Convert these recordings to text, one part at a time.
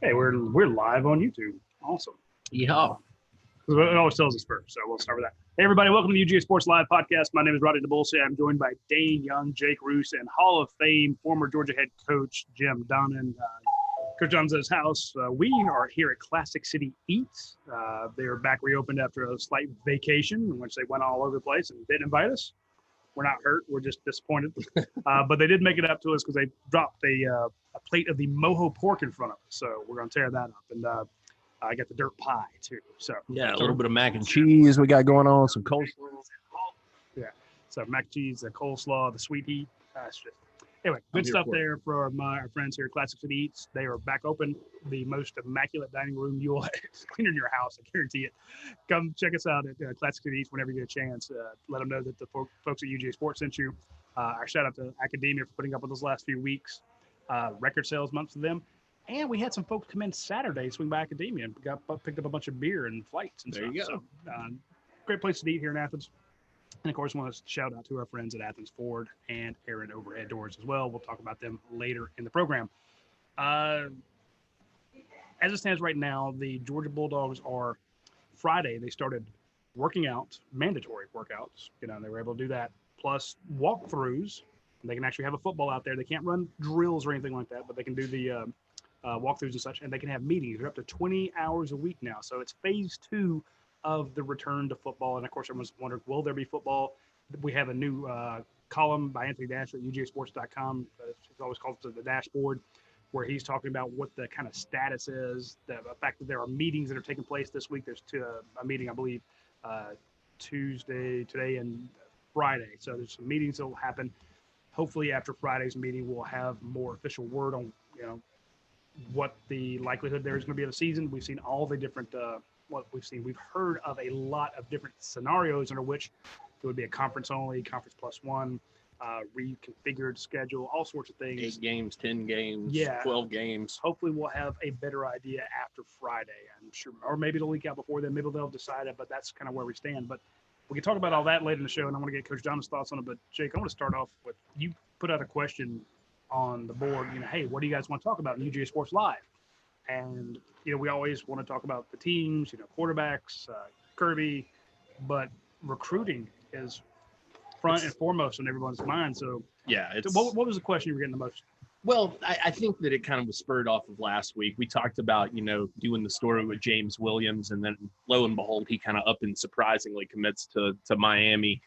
Hey, we're live on YouTube. Awesome. Yeah. It always tells us first, so we'll start with that. Hey, everybody, welcome to the UGASports Live podcast. My name is Rodney DeBulce. I'm joined by Dane Young, Jake Roos, and Hall of Fame former Georgia head coach Jim Donnan. Coach Donovan's at his house. We are here at Classic City Eats. They're back reopened after a slight vacation in which they went all over the place and didn't invite us. We're not hurt. We're just disappointed. But they did make it up to us because they dropped a plate of the mojo pork in front of us. So we're going to tear that up. And I got the dirt pie, too. So Yeah, a little bit of mac and cheese we got going on, some coleslaw. Yeah. So mac and cheese, the coleslaw, the sweet heat. Anyway, good stuff there for our friends here at Classic City Eats. They are back open. The most immaculate dining room you'll clean in your house, I guarantee it. Come check us out at Classic City Eats whenever you get a chance. Let them know that the folks at UGASports sent you. Our shout out to Academia for putting up with us last few weeks. Record sales month for them. And we had some folks come in Saturday, swing by Academia, and picked up a bunch of beer and flights and there stuff. You go. So, great place to eat here in Athens. And, of course, I want to shout out to our friends at Athens Ford and Aaron Overhead Doors as well. We'll talk about them later in the program. As it stands right now, the Georgia Bulldogs are Friday. They started working out, mandatory workouts. They were able to do that, plus walkthroughs. They can actually have a football out there. They can't run drills or anything like that, but they can do the walkthroughs and such, and they can have meetings. They're up to 20 hours a week now. So it's phase 2 of the return to football. And of course, everyone's wondering, will there be football? We have a new column by Anthony Dash at UGASports.com. It's always called the dashboard, where he's talking about what the kind of status is, the fact that there are meetings that are taking place this week. There's a meeting, I believe, Tuesday, today, and Friday. So there's some meetings that will happen. Hopefully after Friday's meeting, we'll have more official word on, what the likelihood there is going to be of the season. We've seen all the different what we've seen. We've heard of a lot of different scenarios under which it would be a conference only, conference plus one, reconfigured schedule, all sorts of things. 8 games, 10 games, 12 games. Hopefully we'll have a better idea after Friday, I'm sure, or maybe it'll leak out before then. Maybe they'll decide it, but that's kind of where we stand. But we can talk about all that later in the show, and I want to get Coach Donovan's thoughts on it. But Jake, I want to start off with, you put out a question on the board, hey, what do you guys want to talk about in UGASports Live? And, we always want to talk about the teams, quarterbacks, Kirby, but recruiting is front and foremost on everyone's mind. So, yeah, what was the question you were getting the most? Well, I think that it kind of was spurred off of last week. We talked about, doing the story with James Williams, and then lo and behold, he kind of up and surprisingly commits to Miami.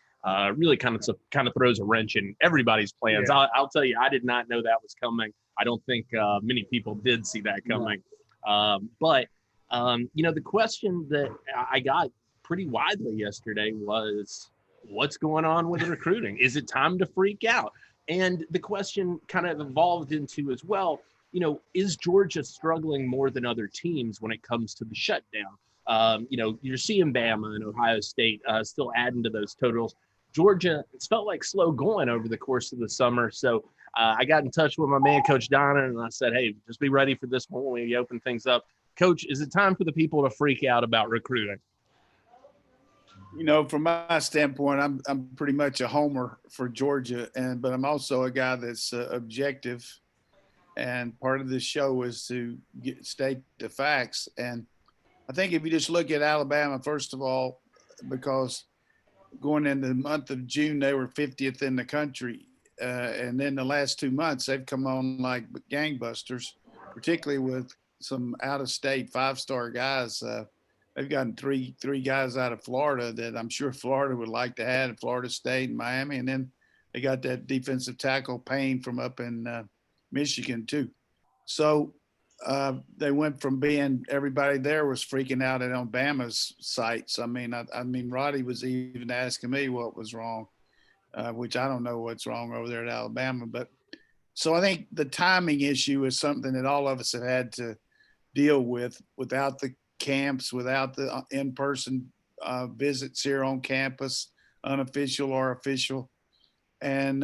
Really kind of throws a wrench in everybody's plans. Yeah. I'll tell you, I did not know that was coming. I don't think many people did see that coming. But the question that I got pretty widely yesterday was, what's going on with recruiting? Is it time to freak out? And the question kind of evolved into as well, is Georgia struggling more than other teams when it comes to the shutdown? You're seeing Bama and Ohio State still adding to those totals. Georgia, it's felt like slow going over the course of the summer. So I got in touch with my man, Coach Donnan, and I said, hey, just be ready for this one when we open things up. Coach, is it time for the people to freak out about recruiting? From my standpoint, I'm pretty much a homer for Georgia, but I'm also a guy that's objective. And part of this show is to state the facts. And I think if you just look at Alabama, first of all, because going into the month of June, they were 50th in the country. And then the last 2 months, they've come on like gangbusters, particularly with some out-of-state 5-star guys. They've gotten three guys out of Florida that I'm sure Florida would like to have, Florida State and Miami. And then they got that defensive tackle Payne from up in Michigan too. So they went from being everybody there was freaking out on Bama's sites. I mean, Roddy was even asking me what was wrong, which I don't know what's wrong over there at Alabama. But so I think the timing issue is something that all of us have had to deal with without the camps, without the in-person visits here on campus, unofficial or official. And,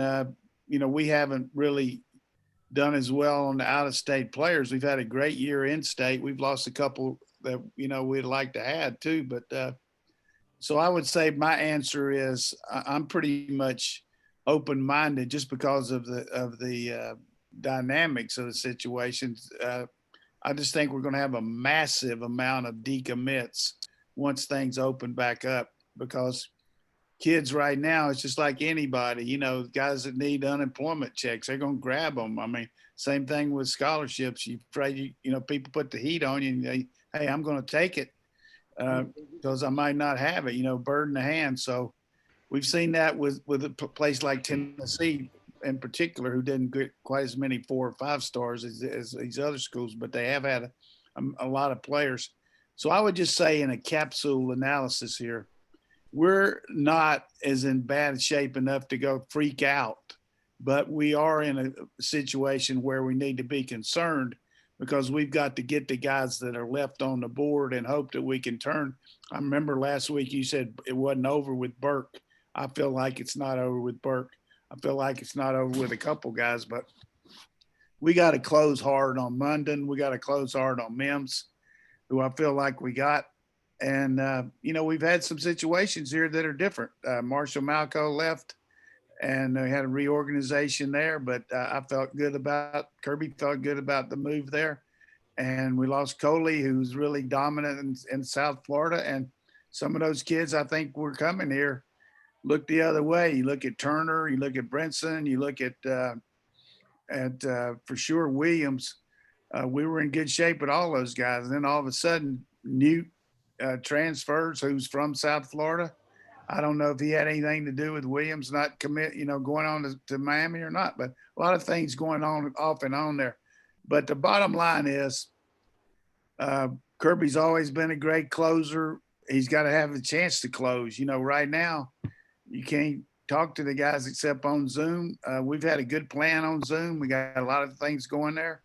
we haven't really done as well on the out-of-state players. We've had a great year in-state. We've lost a couple that, we'd like to add too. But so I would say my answer is I'm pretty much open-minded just because of the dynamics of the situations. I just think we're going to have a massive amount of decommits once things open back up, because kids right now, it's just like anybody, you know, guys that need unemployment checks, they're going to grab them. I mean, same thing with scholarships. You afraid, you know, people put the heat on you and they, hey, I'm going to take it because I might not have it, you know, bird in the hand. So we've seen that with a place like Tennessee in particular, who didn't get quite as many 4 or 5 stars as these other schools, but they have had a lot of players. So I would just say, in a capsule analysis here, we're not as in bad shape enough to go freak out, but we are in a situation where we need to be concerned, because we've got to get the guys that are left on the board and hope that we can turn. I remember last week you said it wasn't over with Burke. I feel like it's not over with Burke. I feel like it's not over with a couple guys, but we got to close hard on Munden. We got to close hard on Mims, who I feel like we got. And, you know, we've had some situations here that are different. Marshall Malco left, and we had a reorganization there, but I felt good about, Kirby felt good about the move there. And we lost Coley, who's really dominant in South Florida. And some of those kids, I think, were coming here, look the other way. You look at Turner, you look at Brinson, you look at for sure Williams. We were in good shape with all those guys. And then all of a sudden, Newt transfers, who's from South Florida. I don't know if he had anything to do with Williams not going on to Miami or not, but a lot of things going on off and on there. But the bottom line is, Kirby's always been a great closer. He's got to have a chance to close. You know, right now, you can't talk to the guys except on Zoom. We've had a good plan on Zoom. We got a lot of things going there,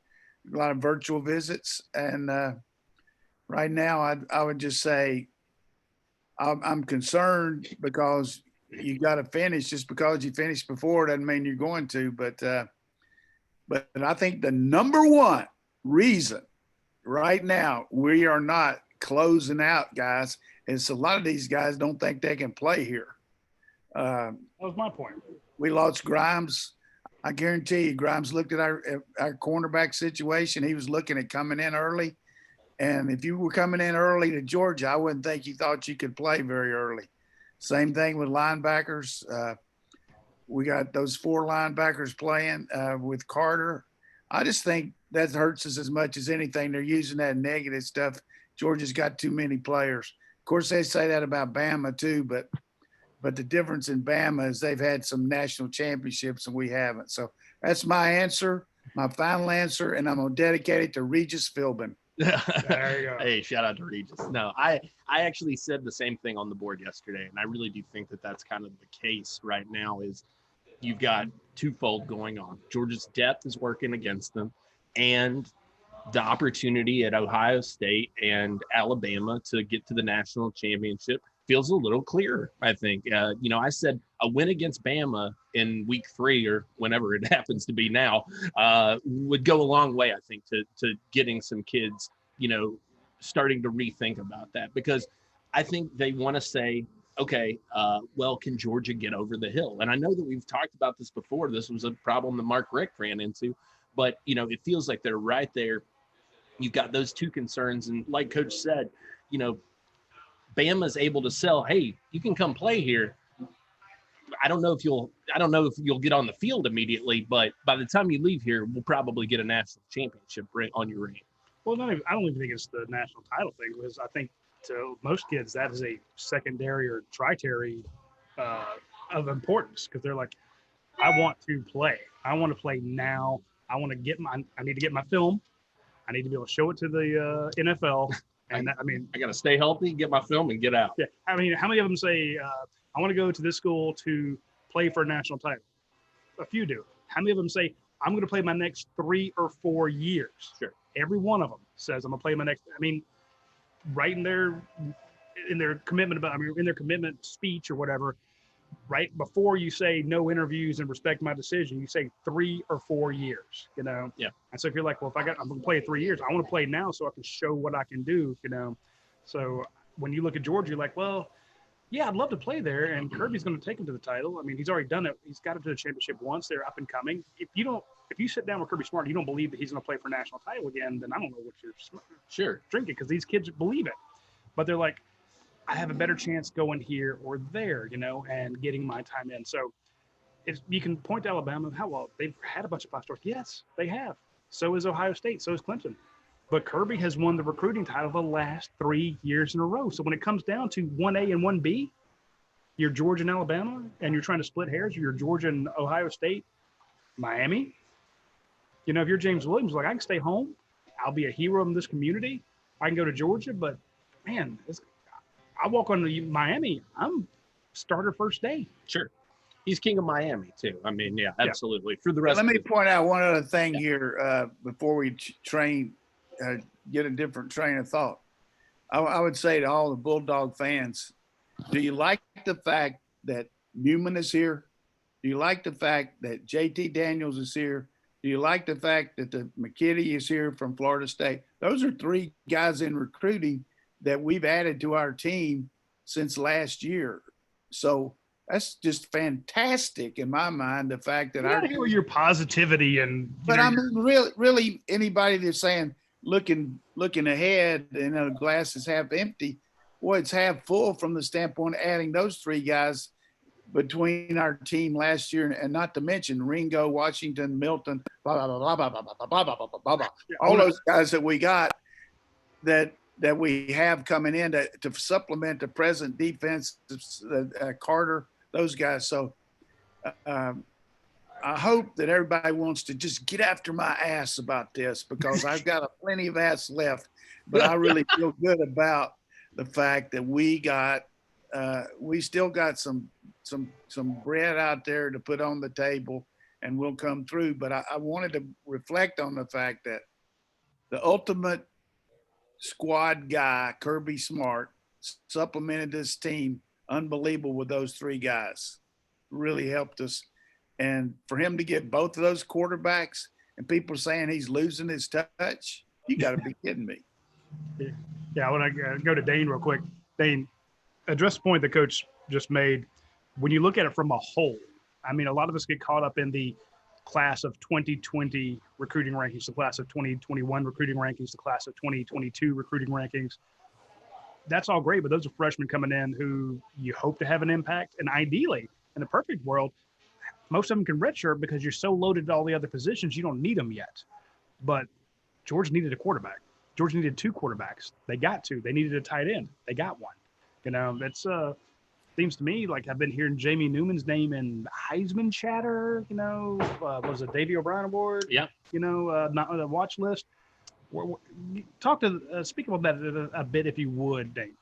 a lot of virtual visits. And right now, I would just say I'm concerned, because you got to finish. Just because you finished before doesn't mean you're going to. But I think the number one reason right now we are not closing out, guys, is a lot of these guys don't think they can play here. That was my point. We lost Grimes. I guarantee you, Grimes looked at our cornerback situation. He was looking at coming in early. And if you were coming in early to Georgia, I wouldn't think you thought you could play very early. Same thing with linebackers. We got those 4 linebackers playing with Carter. I just think that hurts us as much as anything. They're using that negative stuff. Georgia's got too many players. Of course, they say that about Bama too, but the difference in Bama is they've had some national championships and we haven't. So that's my answer, my final answer, and I'm going to dedicate it to Regis Philbin. There you go. Hey, shout out to Regis. No, I actually said the same thing on the board yesterday, and I really do think that that's kind of the case right now. Is you've got twofold going on. Georgia's depth is working against them, and the opportunity at Ohio State and Alabama to get to the national championship feels a little clearer, I think. I said a win against Bama in week 3 or whenever it happens to be now would go a long way, I think, to getting some kids, starting to rethink about that, because I think they want to say, okay, well, can Georgia get over the hill? And I know that we've talked about this before. This was a problem that Mark Richt ran into, but, it feels like they're right there. You've got those two concerns. And like Coach said, Bama's able to sell, hey, you can come play here. I don't know if you'll get on the field immediately, but by the time you leave here, we'll probably get a national championship on your ring. Well, I don't even think it's the national title thing, because I think to most kids that is a secondary or tertiary of importance, because they're like, I want to play. I want to play now. I need to get my film. I need to be able to show it to the NFL. And I got to stay healthy, get my film, and get out. Yeah. How many of them say, I want to go to this school to play for a national title? A few do. How many of them say, I'm going to play my next 3 or 4 years? Sure. Every one of them says, I'm going to play my next. Right in their commitment in their commitment speech or whatever, right before you say no interviews and respect my decision, you say 3 or 4 years, Yeah. And so if you're like, well, I'm going to play 3 years, I want to play now so I can show what I can do, So when you look at Georgia, you're like, well, yeah, I'd love to play there, and Kirby's going to take him to the title. I mean, he's already done it. He's got him to the championship once. They're up and coming. If you sit down with Kirby Smart, and you don't believe that he's going to play for a national title again, then I don't know what you're drinking, because these kids believe it. But they're like, I have a better chance going here or there, and getting my time in. So if you can point to Alabama, how well they've had a bunch of 5-stars. Yes, they have. So is Ohio State. So is Clemson. But Kirby has won the recruiting title the last 3 years in a row. So when it comes down to 1A and 1B, you're Georgia and Alabama, and you're trying to split hairs, you're Georgia and Ohio State, Miami. If you're James Williams, like, I can stay home. I'll be a hero in this community. I can go to Georgia, but, man, I walk on to Miami, I'm starter first day. Sure. He's king of Miami, too. I mean, yeah, absolutely. Yeah. For the rest Let me point out one other thing here before we get a different train of thought. I would say to all the Bulldog fans, do you like the fact that Newman is here? Do you like the fact that JT Daniels is here? Do you like the fact that the McKitty is here from Florida State? Those are 3 guys in recruiting that we've added to our team since last year. So that's just fantastic in my mind. The fact that I hear your positivity and. But I mean, really, anybody that's saying looking ahead, the glass is half empty. Boy, it's half full from the standpoint of adding those 3 guys between our team last year, and not to mention Ringo, Washington, Milton, blah, blah, blah, blah, blah, blah, blah, blah, blah, blah, blah. All those guys that we got that we have coming in to supplement the present defense, Carter, those guys. So I hope that everybody wants to just get after my ass about this, because I've got plenty of ass left, but I really feel good about the fact that we still got some bread out there to put on the table, and we'll come through. But I wanted to reflect on the fact that the ultimate squad guy, Kirby Smart, supplemented this team unbelievable with those 3 guys. Really helped us. And for him to get both of those quarterbacks, and people saying he's losing his touch, you got to be kidding me. Yeah, I want to go to Dane real quick. Dane, address the point the coach just made. When you look at it from a whole, I mean, a lot of us get caught up in the class of 2020 recruiting rankings, the class of 2021 recruiting rankings, the class of 2022 recruiting rankings. That's all great, but those are freshmen coming in who you hope to have an impact. And ideally, in the perfect world, most of them can redshirt because you're so loaded at all the other positions, you don't need them yet. But Georgia needed a quarterback. Georgia needed 2 quarterbacks. They got 2. They needed a tight end. They got 1. It's seems to me like I've been hearing Jamie Newman's name in Heisman chatter. Was it Davey O'Brien Award? Yeah. Not on the watch list. Speak about that a bit, if you would, Dane.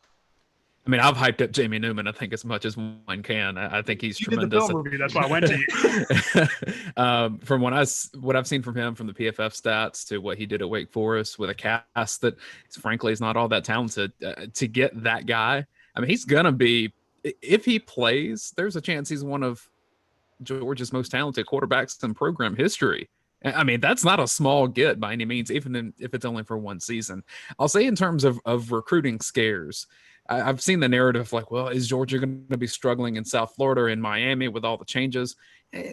I mean, I've hyped up Jamie Newman, I think, as much as one can. I think he's tremendous. Did the film review, that's why I went to you. From what I've seen from him, from the PFF stats to what he did at Wake Forest with a cast that, frankly, is not all that talented, to get that guy. I mean, he's going to be, if he plays, there's a chance he's one of Georgia's most talented quarterbacks in program history. I mean, that's not a small get by any means, even if it's only for one season. I'll say in terms of recruiting scares, I've seen the narrative like, well, is Georgia going to be struggling in South Florida or in Miami with all the changes?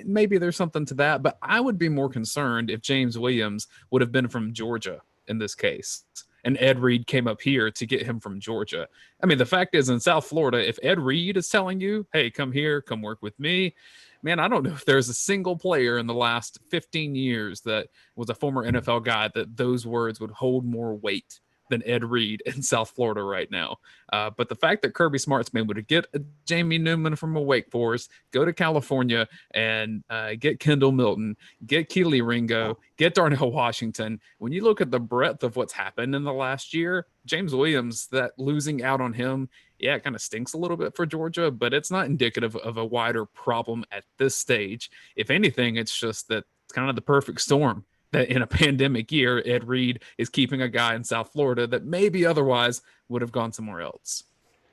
Maybe there's something to that, but I would be more concerned if James Williams would have been from Georgia in this case, and Ed Reed came up here to get him from Georgia. I mean, the fact is, in South Florida, if Ed Reed is telling you, hey, come here, come work with me, man, I don't know if there's a single player in the last 15 years that was a former NFL guy that those words would hold more weight than Ed Reed in South Florida right now. But the fact that Kirby Smart's been able to get Jamie Newman from a Wake Forest, go to California and get Kendall Milton, get Keely Ringo, get Darnell Washington. When you look at the breadth of what's happened in the last year, James Williams, that losing out on him, yeah, it kind of stinks a little bit for Georgia, but it's not indicative of a wider problem at this stage. If anything, it's just that it's kind of the perfect storm that in a pandemic year, Ed Reed is keeping a guy in South Florida that maybe otherwise would have gone somewhere else.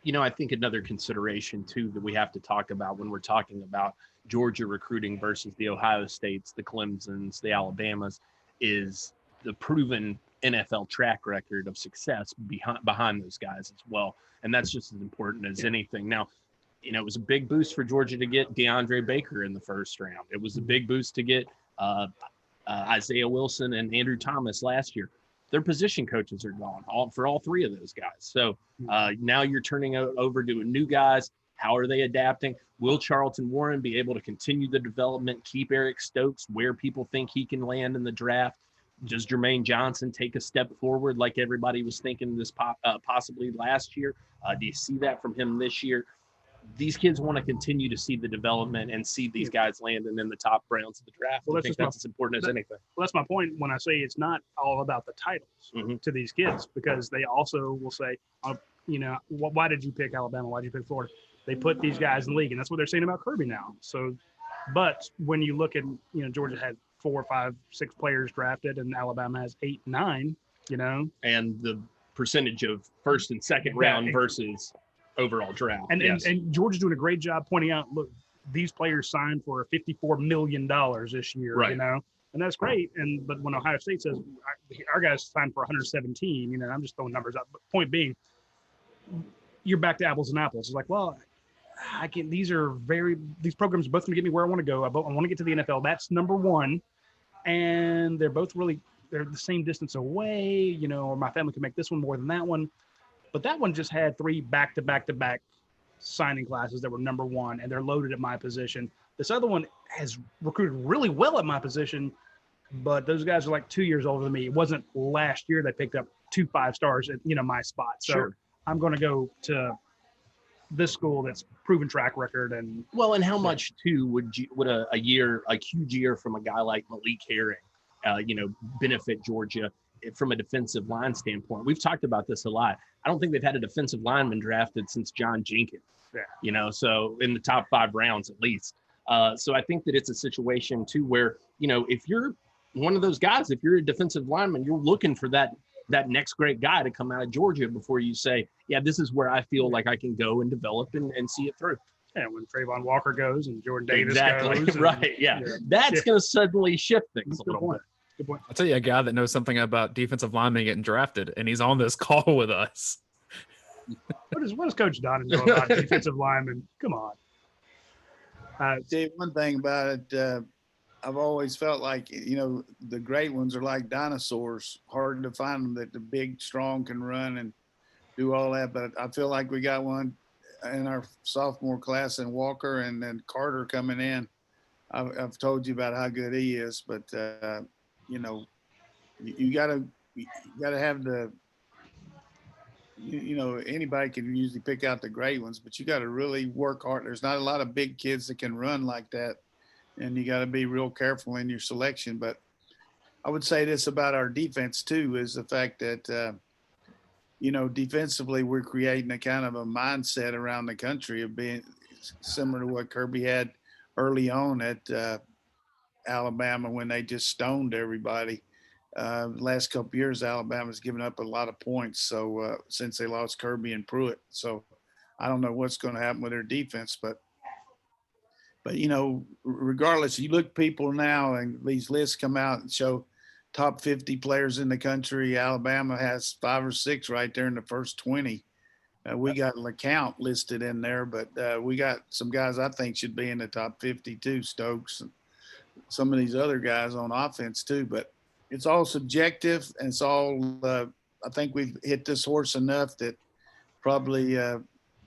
I think another consideration, too, that we have to talk about when we're talking about Georgia recruiting versus the Ohio States, the Clemsons, the Alabamas, is the proven NFL track record of success behind those guys as well. And that's just as important as anything. Now, it was a big boost for Georgia to get DeAndre Baker in the first round. It was a big boost to get Isaiah Wilson and Andrew Thomas last year. Their position coaches are gone for all three of those guys. So now you're turning over to new guys. How are they adapting? Will Charlton Warren be able to continue the development, keep Eric Stokes where people think he can land in the draft? Does Jermaine Johnson take a step forward like everybody was thinking this possibly last year? Do you see that from him this year? These kids want to continue to see the development and see these guys landing in the top rounds of the draft. Well, I think that's as important as anything. Well, that's my point when I say it's not all about the titles to these kids, because they also will say, why did you pick Alabama? Why did you pick Florida? They put these guys in the league, and that's what they're saying about Kirby now. So, but when you look at, Georgia had 4, 5, 6 players drafted, and Alabama has 8, 9, And the percentage of first and second round versus overall draft. And Georgia's doing a great job pointing out, look, these players signed for $54 million this year, right. And that's great. But when Ohio State says our guys signed for 117, I'm just throwing numbers out. But point being, you're back to apples and apples. It's like, well, these programs are both going to get me where I want to go. I want to get to the NFL. That's number one. And they're both they're the same distance away, or my family can make this one more than that one. But that one just had 3 back-to-back signing classes that were number one, and they're loaded at my position. This other one has recruited really well at my position, but those guys are like 2 years older than me. It wasn't last year they picked up 2 5-stars at, my spot. So sure. I'm going to go to this school that's proven track record. And how much too would a huge year from a guy like Malik Herring, benefit Georgia from a defensive line standpoint? We've talked about this a lot. I don't think they've had a defensive lineman drafted since John Jenkins, so in the top 5 rounds at least. So I think that it's a situation too where, if you're one of those guys, if you're a defensive lineman, you're looking for that next great guy to come out of Georgia before you say, yeah, this is where I feel like I can go and develop and see it through. And when Trayvon Walker goes and Jordan Davis exactly. goes. Right. Yeah. That's going to suddenly shift things a little bit. Good point. I'll tell you a guy that knows something about defensive linemen getting drafted, and he's on this call with us. What does Coach Donnan know about defensive linemen? Come on. Dave, one thing about it, I've always felt like, the great ones are like dinosaurs. Hard to find them that the big, strong can run and do all that. But I feel like we got one in our sophomore class in Walker, and then Carter coming in. I've told you about how good he is, but you gotta have the, anybody can usually pick out the great ones, but you got to really work hard. There's not a lot of big kids that can run like that, and you got to be real careful in your selection. But I would say this about our defense too, is the fact that, defensively, we're creating a kind of a mindset around the country of being similar to what Kirby had early on at Alabama when they just stoned everybody. Last couple of years, Alabama's given up a lot of points. So since they lost Kirby and Pruitt, so I don't know what's going to happen with their defense, but regardless, you look people now and these lists come out and show top 50 players in the country. Alabama has 5 or 6 right there in the first 20. We got LeCount listed in there, but we got some guys I think should be in the top 50 too, Stokes and some of these other guys on offense too. But it's all subjective, and it's all I think we've hit this horse enough that probably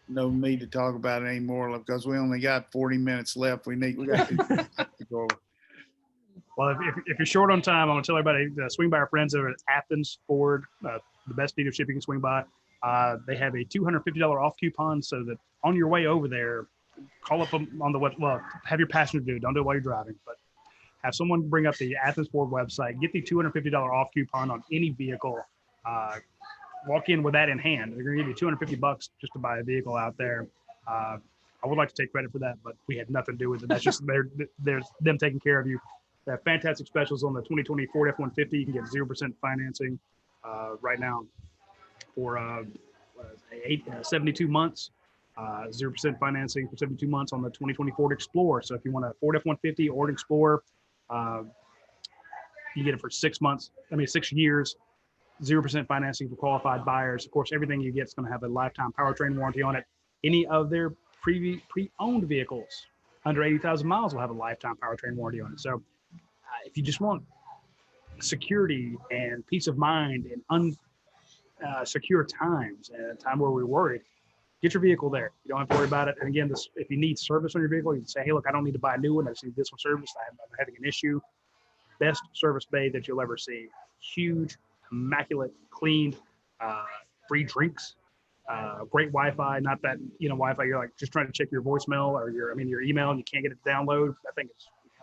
no need to talk about it anymore because we only got 40 minutes left. We got to go over. Well, if you're short on time, I want to tell everybody to swing by our friends over at Athens Ford, the best dealership you can swing by. They have a $250 off coupon, so that on your way over there, call up on the web. Well, have your passenger do it. Don't do it while you're driving, but have someone bring up the Athens Ford website, get the $250 off coupon on any vehicle. Walk in with that in hand. They're going to give you $250 just to buy a vehicle out there. I would like to take credit for that, but we had nothing to do with it. That's just there's them taking care of you. They have fantastic specials on the 2020 Ford F-150. You can get 0% financing right now for 72 months. 0% financing for 72 months on the 2020 Ford Explorer. So if you want a Ford F-150 or an Explorer, you get it for 6 years. 0% financing for qualified buyers. Of course, everything you get is going to have a lifetime powertrain warranty on it. Any of their pre-owned vehicles under 80,000 miles will have a lifetime powertrain warranty on it. So if you just want security and peace of mind and secure times and a time where we're worried, get your vehicle there. You don't have to worry about it. And again, if you need service on your vehicle, you can say, hey, look, I don't need to buy a new one. I just need this one serviced. I'm having an issue. Best service bay that you'll ever see. Huge, immaculate, cleaned, free drinks, great Wi-Fi. Not that, Wi-Fi, you're like just trying to check your voicemail or your email and you can't get it to download. I think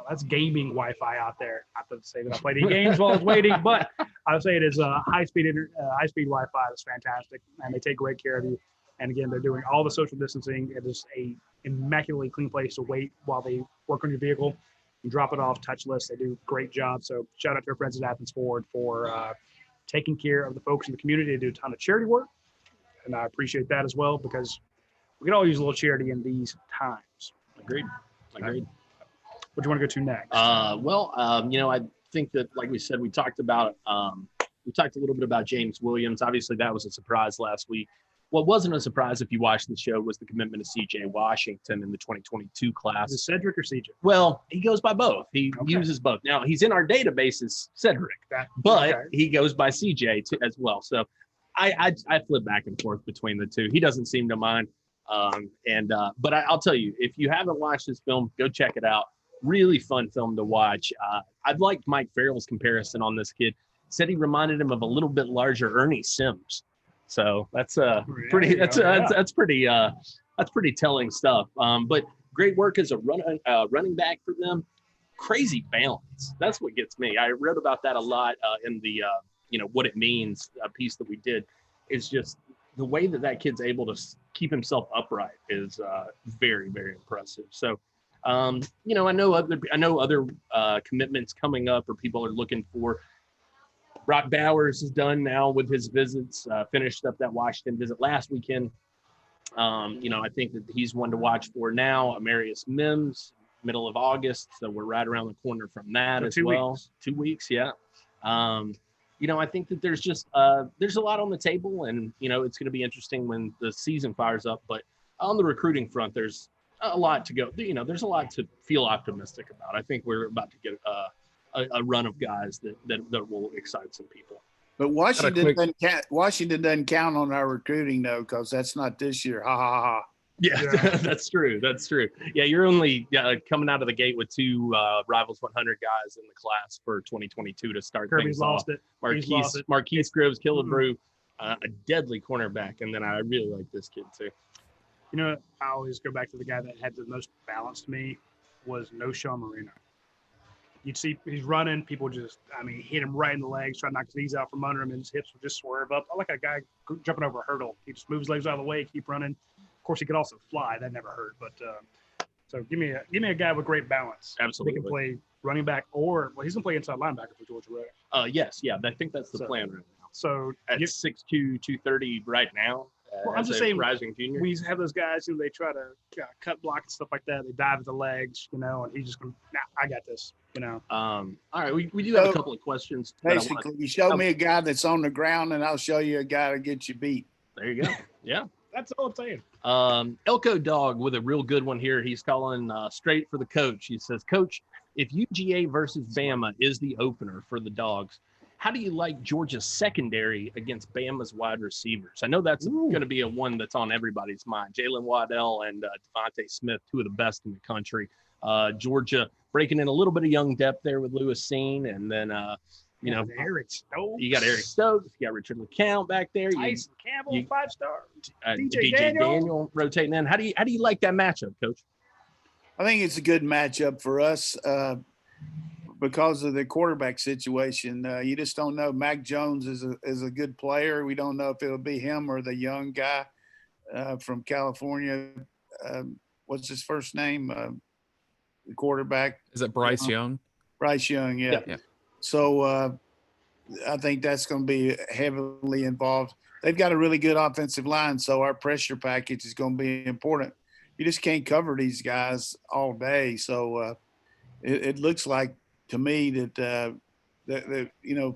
that's gaming Wi-Fi out there. Not to say that I played any games while I was waiting, but I would say it is high-speed Wi-Fi. That's fantastic, and they take great care of you. And again, they're doing all the social distancing. It is a immaculately clean place to wait while they work on your vehicle. You drop it off touchless. They do a great job. So shout out to our friends at Athens Ford for taking care of the folks in the community. They do a ton of charity work, and I appreciate that as well because we can all use a little charity in these times. Agreed. What do you want to go to next? I think that, like we said, we talked a little bit about James Williams. Obviously, that was a surprise last week. What wasn't a surprise if you watched the show was the commitment of C.J. Washington in the 2022 class. Is it Cedric or C.J.? Well, he goes by both. He uses both. Now, he's in our database as Cedric, but he goes by C.J. as well. So I flip back and forth between the two. He doesn't seem to mind. But I'll tell you, if you haven't watched this film, go check it out. Really fun film to watch. I've liked Mike Farrell's comparison on this kid. Said he reminded him of a little bit larger Ernie Sims. So that's pretty telling stuff. But great work as a running back for them. Crazy balance. That's what gets me. I read about that a lot in the what it means piece that we did. Is just the way that kid's able to keep himself upright is very, very impressive. So. I know other commitments coming up or people are looking for. Brock Bowers is done now with his visits, finished up that Washington visit last weekend. I think that he's one to watch for now. Amarius Mims, middle of August. So we're right around the corner from that as well. Weeks. 2 weeks. Yeah. I think that there's just, there's a lot on the table and, it's going to be interesting when the season fires up, but on the recruiting front, there's a lot to go. There's a lot to feel optimistic about. I think we're about to get a run of guys that will excite some people. But Washington doesn't count on our recruiting though, because that's not this year. Ha ha ha. Yeah. That's true. Yeah, you're only coming out of the gate with two Rivals 100 guys in the class for 2022 to start Kirby's things lost off. it. Marquis, Gribs, Killabrew, a deadly cornerback, and then I really like this kid too. I always go back to the guy that had the most balance to me was Noshawn Marino. You'd see he's running, people just, hit him right in the legs, try to knock his knees out from under him, and his hips would just swerve up. I like a guy jumping over a hurdle. He just moves his legs out of the way, keep running. Of course, he could also fly. That never hurt. But so give me a guy with great balance. Absolutely. He can play running back he's going to play inside linebacker for Georgia, right? Yes. Yeah. I think that's the plan right now. So at 6'2", 230 right now. Well, I'm just saying, rising junior. We have those guys who they try to cut block and stuff like that. They dive at the legs, and he's just going, I got this, All right, we do have a couple of questions. Basically, you show me a guy that's on the ground, and I'll show you a guy to get you beat. There you go. Yeah. That's all I'm saying. Elko Dog with a real good one here. He's calling straight for the coach. He says, Coach, if UGA versus Bama is the opener for the Dogs, how do you like Georgia's secondary against Bama's wide receivers? I know that's going to be a one that's on everybody's mind. Jalen Waddell and Devontae Smith, two of the best in the country. Georgia breaking in a little bit of young depth there with Lewis Seen, and then Eric Stokes. You got Eric Stokes. You got Richard LeCount back there. Tyson Campbell, 5-star. DJ Daniel rotating in. How do you like that matchup, Coach? I think it's a good matchup for us. Because of the quarterback situation, you just don't know. Mac Jones is a good player. We don't know if it'll be him or the young guy from California. What's his first name? The quarterback. Is it Bryce Young? Bryce Young, yeah. So I think that's going to be heavily involved. They've got a really good offensive line, so our pressure package is going to be important. You just can't cover these guys all day. So it looks like, to me, that the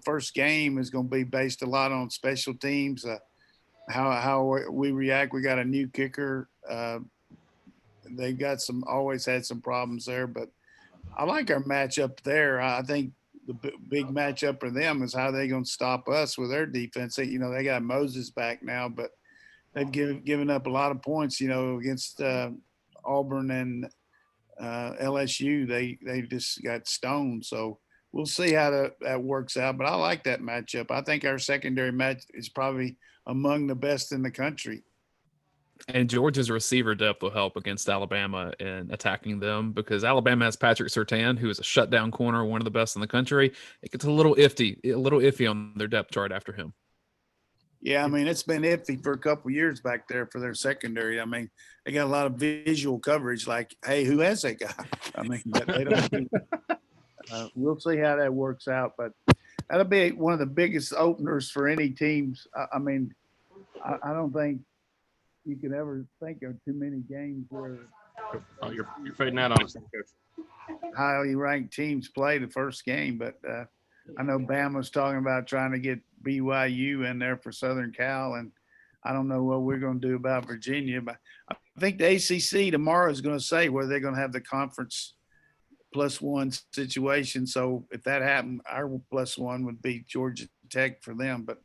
first game is going to be based a lot on special teams, how we react. We got a new kicker, They've got always had some problems there, but I like our matchup there. I think the big matchup for them is how they going to stop us with their defense. They got Moses back now, but they've given up a lot of points, against Auburn and LSU. They just got stoned. So we'll see how that works out. But I like that matchup. I think our secondary match is probably among the best in the country. And Georgia's receiver depth will help against Alabama in attacking them, because Alabama has Patrick Surtain, who is a shutdown corner, one of the best in the country. It gets a little iffy on their depth chart after him. Yeah, I mean, it's been iffy for a couple of years back there for their secondary. I mean, they got a lot of visual coverage, like, hey, who has that guy? I mean, but they don't. We'll see how that works out, but that'll be one of the biggest openers for any teams. I mean, I don't think you can ever think of too many games where you're fading out on us, Coach. Highly ranked teams play the first game, but I know Bama's talking about trying to get BYU in there for Southern Cal, and I don't know what we're going to do about Virginia, but I think the ACC tomorrow is going to say whether they're going to have the conference +1 situation. So if that happened, our +1 would be Georgia Tech for them. But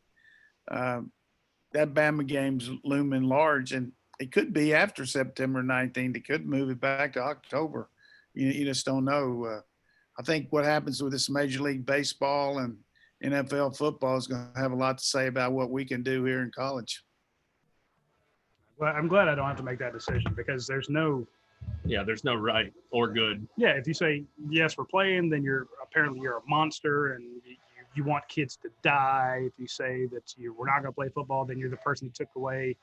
that Bama game's looming large, and it could be after September 19th. It could move it back to October. You just don't know. I think what happens with this Major League Baseball and NFL football is going to have a lot to say about what we can do here in college. Well, I'm glad I don't have to make that decision, because there's no right or good. Yeah, if you say yes, we're playing, then you're a monster, and you want kids to die. If you say that we're not going to play football, then you're the person who took away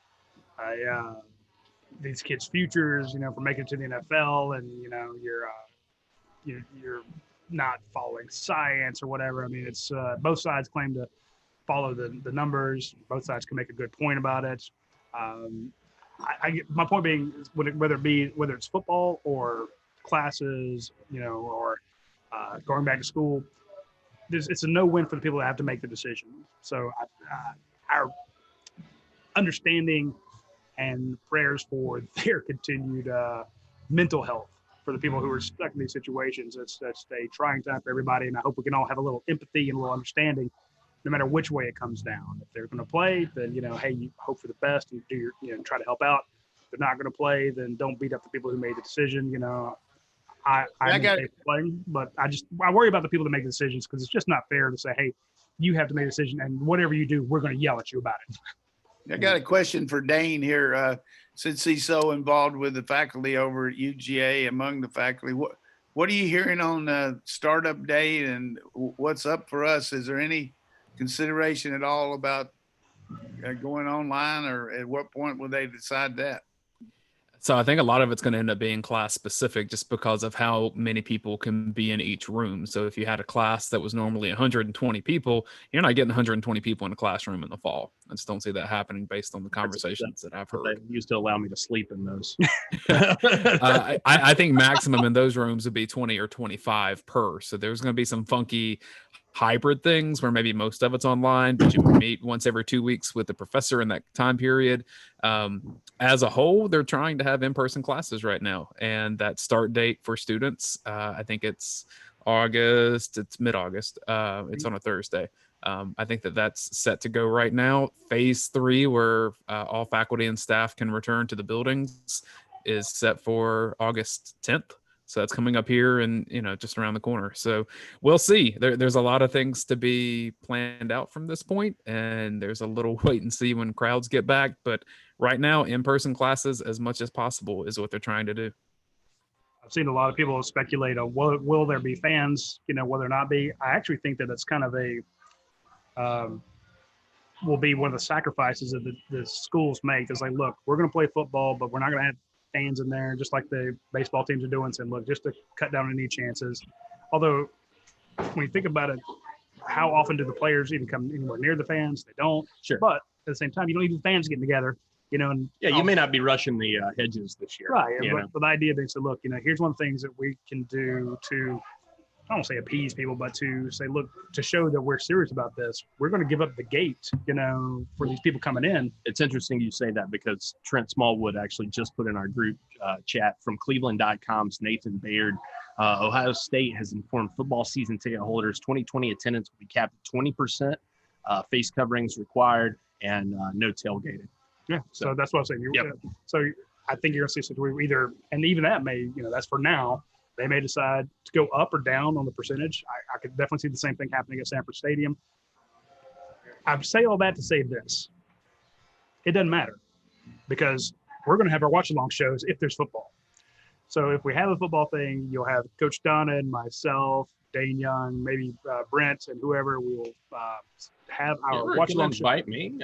these kids' futures, for making it to the NFL, and you're not following science or whatever. I mean, it's both sides claim to follow the numbers. Both sides can make a good point about it. My point being, whether it's football or classes, or going back to school, it's a no-win for the people that have to make the decision. So our understanding and prayers for their continued mental health for the people who are stuck in these situations. It's a trying time for everybody, and I hope we can all have a little empathy and a little understanding, no matter which way it comes down. If they're going to play, then hey, you hope for the best and do your try to help out. If they're not going to play, then don't beat up the people who made the decision. I'm playing, but I worry about the people that make the decisions, because it's just not fair to say, hey, you have to make a decision, and whatever you do, we're going to yell at you about it. I got a question for Dane here. Since he's so involved with the faculty over at UGA, among the faculty, what are you hearing on startup day, and what's up for us? Is there any consideration at all about going online, or at what point will they decide that? So I think a lot of it's going to end up being class specific, just because of how many people can be in each room. So if you had a class that was normally 120 people, you're not getting 120 people in a classroom in the fall. I just don't see that happening based on the conversations that I've heard. They used to allow me to sleep in those. I think maximum in those rooms would be 20 or 25 per. So there's going to be some funky hybrid things where maybe most of it's online, but you meet once every 2 weeks with the professor in that time period. As a whole, they're trying to have in-person classes right now, and that start date for students, I think it's mid-August. It's on a Thursday. I think that's set to go right now. Phase 3, where all faculty and staff can return to the buildings, is set for August 10th. So that's coming up here and, just around the corner. So we'll see. There's a lot of things to be planned out from this point, and there's a little wait and see when crowds get back. But right now, in-person classes as much as possible is what they're trying to do. I've seen a lot of people speculate on will there be fans, will there not be? I actually think that it's kind of will be one of the sacrifices that the schools make. Is like, look, we're going to play football, but we're not going to have fans in there, just like the baseball teams are doing, saying, look, just to cut down any chances. Although when you think about it, how often do the players even come anywhere near the fans? They don't. Sure. But at the same time, you don't need the fans getting together, and you may not be rushing the hedges this year. Right. But the idea being, so look, here's one of the things that we can do to I don't say appease people, but to say, look, to show that we're serious about this, we're going to give up the gate, for these people coming in. It's interesting you say that because Trent Smallwood actually just put in our group chat from Cleveland.com's Nathan Baird. Ohio State has informed football season ticket holders 2020 attendance will be capped at 20%, face coverings required, and no tailgating. Yeah, so that's what I'm saying. Yep. So I think you're going to see a situation where either, and even that may, that's for now, they may decide to go up or down on the percentage. I could definitely see the same thing happening at Sanford Stadium. I say all that to say this. It doesn't matter because we're going to have our watch-along shows if there's football. So if we have a football thing, you'll have Coach Donna and myself, Dane Young, maybe Brent and whoever. We will have our watch-along show. Invite me.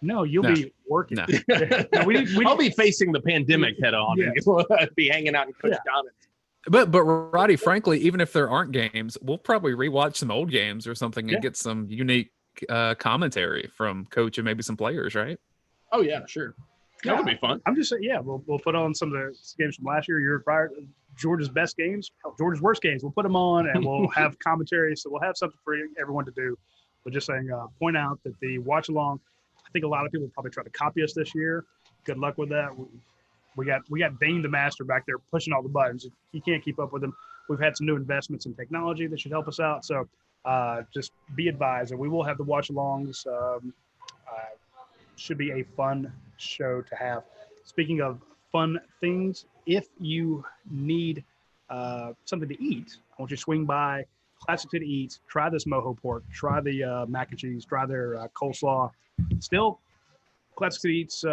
No, you'll be working. No. I'll be facing the pandemic head on. Yes. And be hanging out in Coach Donna's. But Roddy, frankly, even if there aren't games, we'll probably rewatch some old games or something and get some unique commentary from Coach and maybe some players, right? Oh yeah, sure. That would be fun. I'm just saying, we'll put on some of the games from last year prior, Georgia's best games, Georgia's worst games. We'll put them on and we'll have commentary. So we'll have something for everyone to do. But just saying, point out that the watch along, I think a lot of people probably try to copy us this year. Good luck with that. We got Dane the Master back there pushing all the buttons. You can't keep up with him. We've had some new investments in technology that should help us out. So just be advised that we will have the watch-alongs. Should be a fun show to have. Speaking of fun things, if you need something to eat, I want you to swing by Classic City Eats. Try this mojo pork. Try the mac and cheese. Try their coleslaw. Still, Classic City Eats,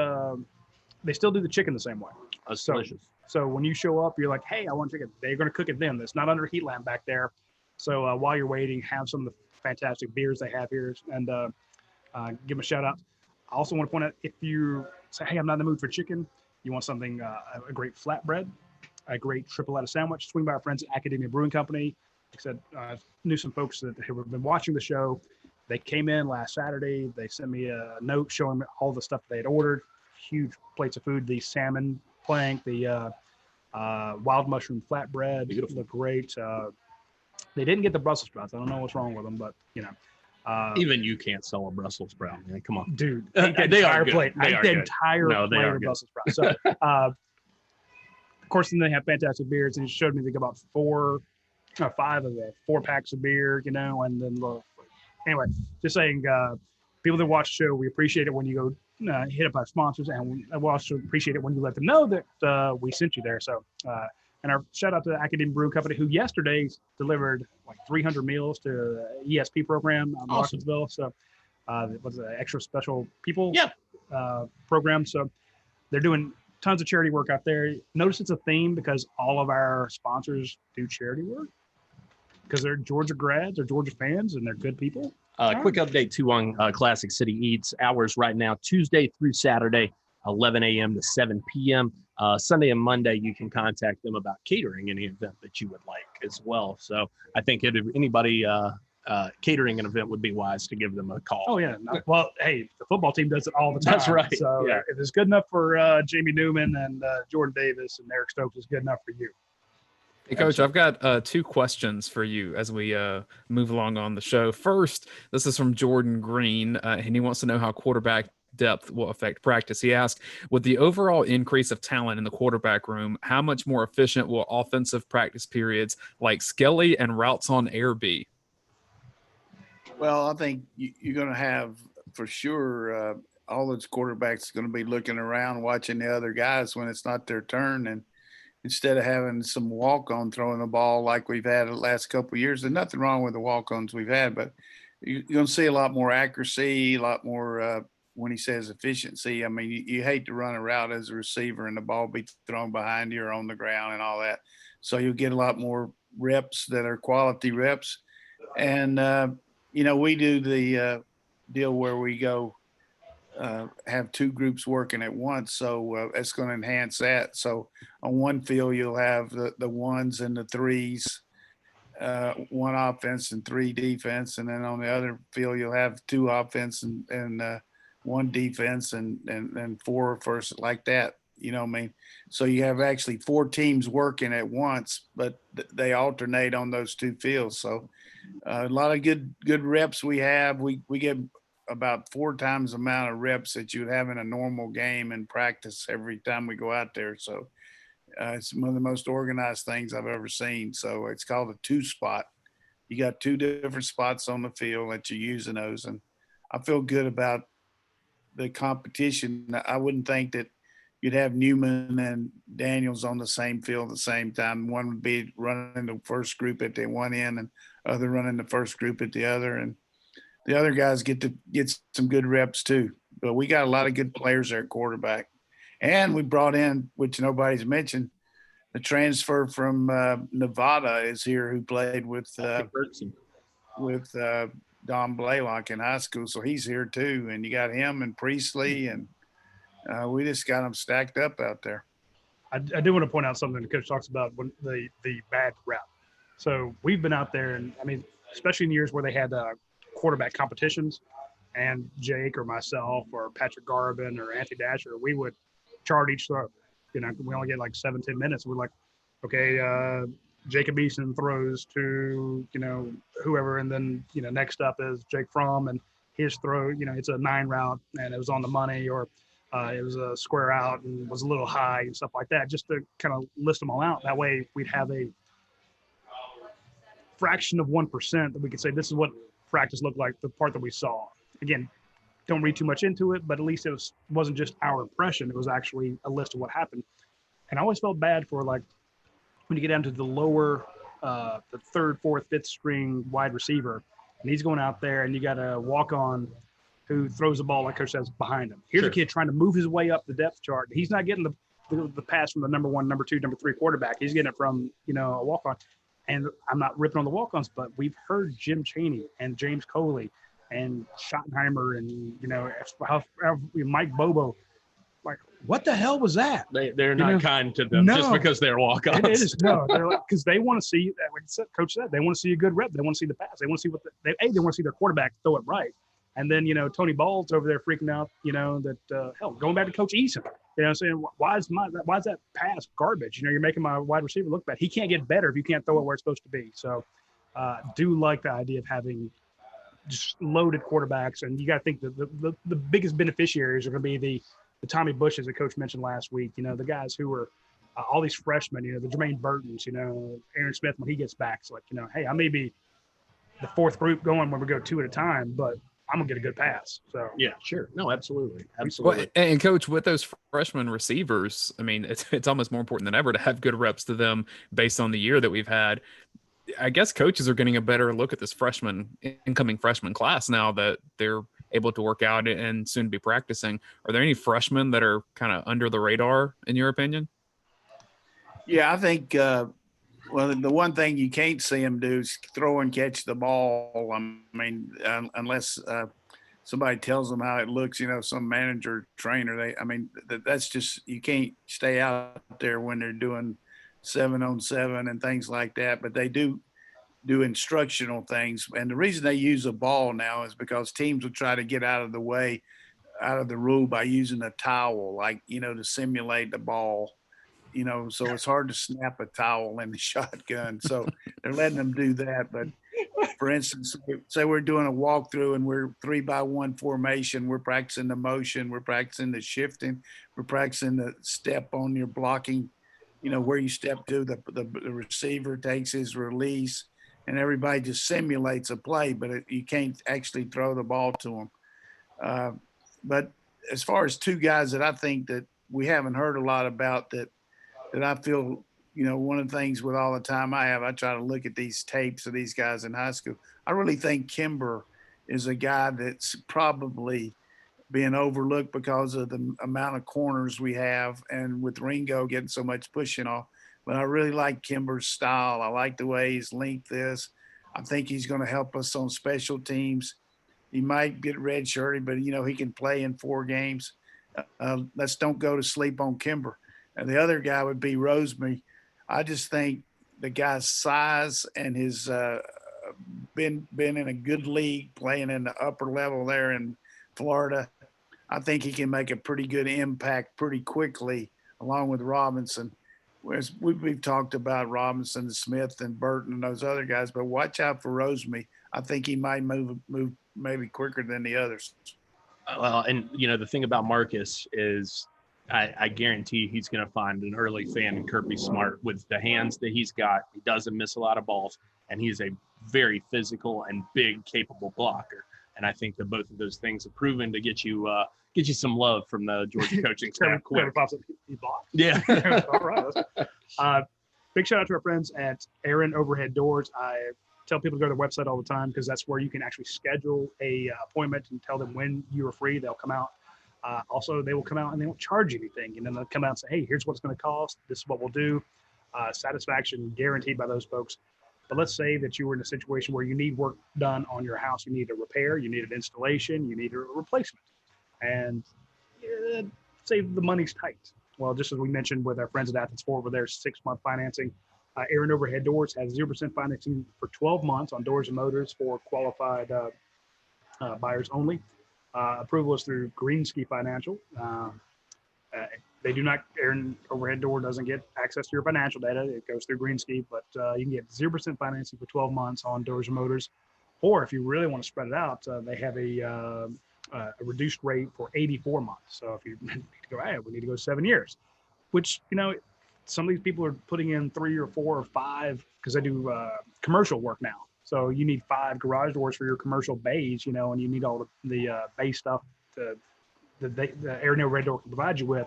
they still do the chicken the same way. That's delicious. So when you show up, you're like, hey, I want chicken. They're going to cook it then. It's not under heat lamp back there. So while you're waiting, have some of the fantastic beers they have here and give them a shout out. I also want to point out, if you say, hey, I'm not in the mood for chicken, you want something, a great flatbread, a great triple letter sandwich, swing by our friends at Academia Brewing Company. Like I said, I knew some folks that have been watching the show. They came in last Saturday. They sent me a note showing me all the stuff they had ordered. Huge plates of food, the salmon plank, the wild mushroom flatbread. Beautiful. Look great. They didn't get the Brussels sprouts. I don't know what's wrong with them, but even you can't sell a Brussels sprout, man. Come on, dude. They are good. The entire plate of Brussels sprouts. So, of course, then they have fantastic beers. And he showed me they got about 5 of the 4 packs of beer, and then anyway, just saying, people that watch the show, we appreciate it when you go hit up our sponsors, and we also appreciate it when you let them know that we sent you there. So, and our shout out to the Academic Brew Company, who yesterday delivered like 300 meals to the ESP program in Martinsville. So, it was an extra special people program. So, they're doing tons of charity work out there. Notice it's a theme because all of our sponsors do charity work because they're Georgia grads or Georgia fans, and they're good people. Quick update too on Classic City Eats. Hours right now, Tuesday through Saturday, 11 a.m. to 7 p.m. Sunday and Monday, you can contact them about catering any event that you would like as well. So I think if anybody catering an event would be wise to give them a call. Oh, yeah. Well, hey, the football team does it all the time. That's right. So if it's good enough for Jamie Newman and Jordan Davis and Eric Stokes, it's good enough for you. Hey, Coach, I've got 2 questions for you as we move along on the show. First, this is from Jordan Green, and he wants to know how quarterback depth will affect practice. He asked, with the overall increase of talent in the quarterback room, how much more efficient will offensive practice periods like Skelly and routes on air be? Well, I think you're going to have, for sure, all those quarterbacks going to be looking around, watching the other guys when it's not their turn, and instead of having some walk-on throwing the ball like we've had the last couple of years. There's nothing wrong with the walk-ons we've had, but you're going to see a lot more accuracy, a lot more when he says efficiency. I mean, you hate to run a route as a receiver and the ball be thrown behind you or on the ground and all that. So you'll get a lot more reps that are quality reps. And, we do the deal where we go have 2 groups working at once. So it's going to enhance that. So on one field, you'll have the ones and the threes, 1 offense and 3 defense. And then on the other field, you'll have 2 offense and 1 defense and 4 first, like that. You know what I mean? So you have actually 4 teams working at once, but they alternate on those 2 fields. So a lot of good reps we have. We get about 4 times the amount of reps that you would have in a normal game in practice every time we go out there. So it's one of the most organized things I've ever seen. So it's called a 2-spot. You got 2 different spots on the field that you're using those. And I feel good about the competition. I wouldn't think that you'd have Newman and Daniels on the same field at the same time. One would be running the first group at the one end and other running the first group at the other. And the other guys get to get some good reps too. But we got a lot of good players there at quarterback. And we brought in, which nobody's mentioned, the transfer from Nevada is here who played with Don Blaylock in high school. So he's here too. And you got him and Priestley, and we just got them stacked up out there. I do want to point out something the coach talks about when the bad rep. So we've been out there, and I mean, especially in years where they had quarterback competitions, and Jake or myself or Patrick Garvin or Anthony Dasher, we would chart each throw. You know, we only get like 7-10 minutes. We're like, okay, Jacob Eason throws to, you know, whoever. And then, you know, next up is Jake Fromm, and his throw, you know, it's a 9 route and it was on the money, or it was a square out and was a little high and stuff like that, just to kind of list them all out. That way we'd have a fraction of 1% that we could say, this is what practice looked like, the part that we saw. Again, don't read too much into it, but at least it wasn't just our impression. It was actually a list of what happened. And I always felt bad for, like, when you get down to the lower, the 3rd, 4th, 5th string wide receiver, and he's going out there and you got a walk-on who throws the ball, like Coach says, behind him. Here's a kid trying to move his way up the depth chart. He's not getting the pass from the number 1, number 2, number 3 quarterback. He's getting it from, you know, a walk-on. And I'm not ripping on the walk-ons, but we've heard Jim Chaney and James Coley and Schottenheimer and, you know, Mike Bobo, like, what the hell was that? They're not kind to them just because they're walk-ons. It is. No, they're like, because they want to see, like Coach said, they want to see a good rep. They want to see the pass. They want to see they want to see their quarterback throw it right. And then, you know, Tony Ball's over there freaking out, you know, that, hell, going back to Coach Eason, you know, saying, why is that pass garbage? You know, you're making my wide receiver look bad. He can't get better if you can't throw it where it's supposed to be. So do like the idea of having just loaded quarterbacks. And you got to think that the biggest beneficiaries are going to be the Tommy Bushes that Coach mentioned last week, you know, the guys who were all these freshmen, you know, the Jermaine Burtons, you know, Aaron Smith, when he gets back, it's like, you know, hey, I may be the 4th group going when we go 2 at a time, but I'm gonna get a good pass. So yeah, sure. No, absolutely. Well, and Coach, with those freshman receivers, I mean, it's almost more important than ever to have good reps to them based on the year that we've had. I guess coaches are getting a better look at this incoming freshman class now that they're able to work out and soon be practicing. Are there any freshmen that are kind of under the radar, in your opinion? Yeah, I think, well, the one thing you can't see them do is throw and catch the ball. I mean, unless somebody tells them how it looks, you know, some manager, trainer, that's just, you can't stay out there when they're doing 7-on-7 and things like that. But they do instructional things. And the reason they use a ball now is because teams will try to get out of the way, out of the rule by using a towel, like, you know, to simulate the ball. You know, so it's hard to snap a towel in the shotgun. So they're letting them do that. But for instance, say we're doing a walkthrough and we're 3-by-1 formation. We're practicing the motion. We're practicing the shifting. We're practicing the step on your blocking, you know, where you step to, the receiver takes his release, and everybody just simulates a play, but you can't actually throw the ball to them. But as far as 2 guys that I think that we haven't heard a lot about that I feel, you know, one of the things with all the time I try to look at these tapes of these guys in high school. I really think Kimber is a guy that's probably being overlooked because of the amount of corners we have, and with Ringo getting so much pushing off. But I really like Kimber's style. I like the way his length is. I think he's going to help us on special teams. He might get redshirted, but, you know, he can play in 4 games. Let's don't go to sleep on Kimber. And the other guy would be Rosemary. I just think the guy's size and his been in a good league, playing in the upper level there in Florida. I think he can make a pretty good impact pretty quickly along with Robinson. Whereas we've talked about Robinson, Smith, and Burton and those other guys, but watch out for Rosemy. I think he might move maybe quicker than the others. Well, and the thing about Marcus is I guarantee he's going to find an early fan in Kirby Smart with the hands that he's got. He doesn't miss a lot of balls, and he's a very physical and big, capable blocker. And I think that both of those things have proven to get you some love from the Georgia coaching staff. He blocked. Yeah. All right. Big shout out to our friends at Aaron Overhead Doors. I tell people to go to their website all the time because that's where you can actually schedule a appointment and tell them when you are free. They'll come out. Also, they will come out and they won't charge you anything. And then they'll come out and say, hey, here's what it's going to cost. This is what we'll do. Satisfaction guaranteed by those folks. But let's say that you were in a situation where you need work done on your house. You need a repair. You need an installation. You need a replacement. And say the money's tight. Well, just as we mentioned with our friends at Athens Ford with their 6-month financing, Aaron Overhead Doors has 0% financing for 12 months on doors and motors for qualified buyers only. Approval is through Greenski Financial. They do not, Aaron Overhead Door doesn't get access to your financial data. It goes through Greenski, but you can get 0% financing for 12 months on doors and motors. Or if you really want to spread it out, they have a reduced rate for 84 months. So if you need to go, hey, we need to go 7 years, which, some of these people are putting in 3 or 4 or 5 because they do commercial work now. So you need 5 garage doors for your commercial bays, and you need all the bay stuff that the Aaron Overhead Door can provide you with.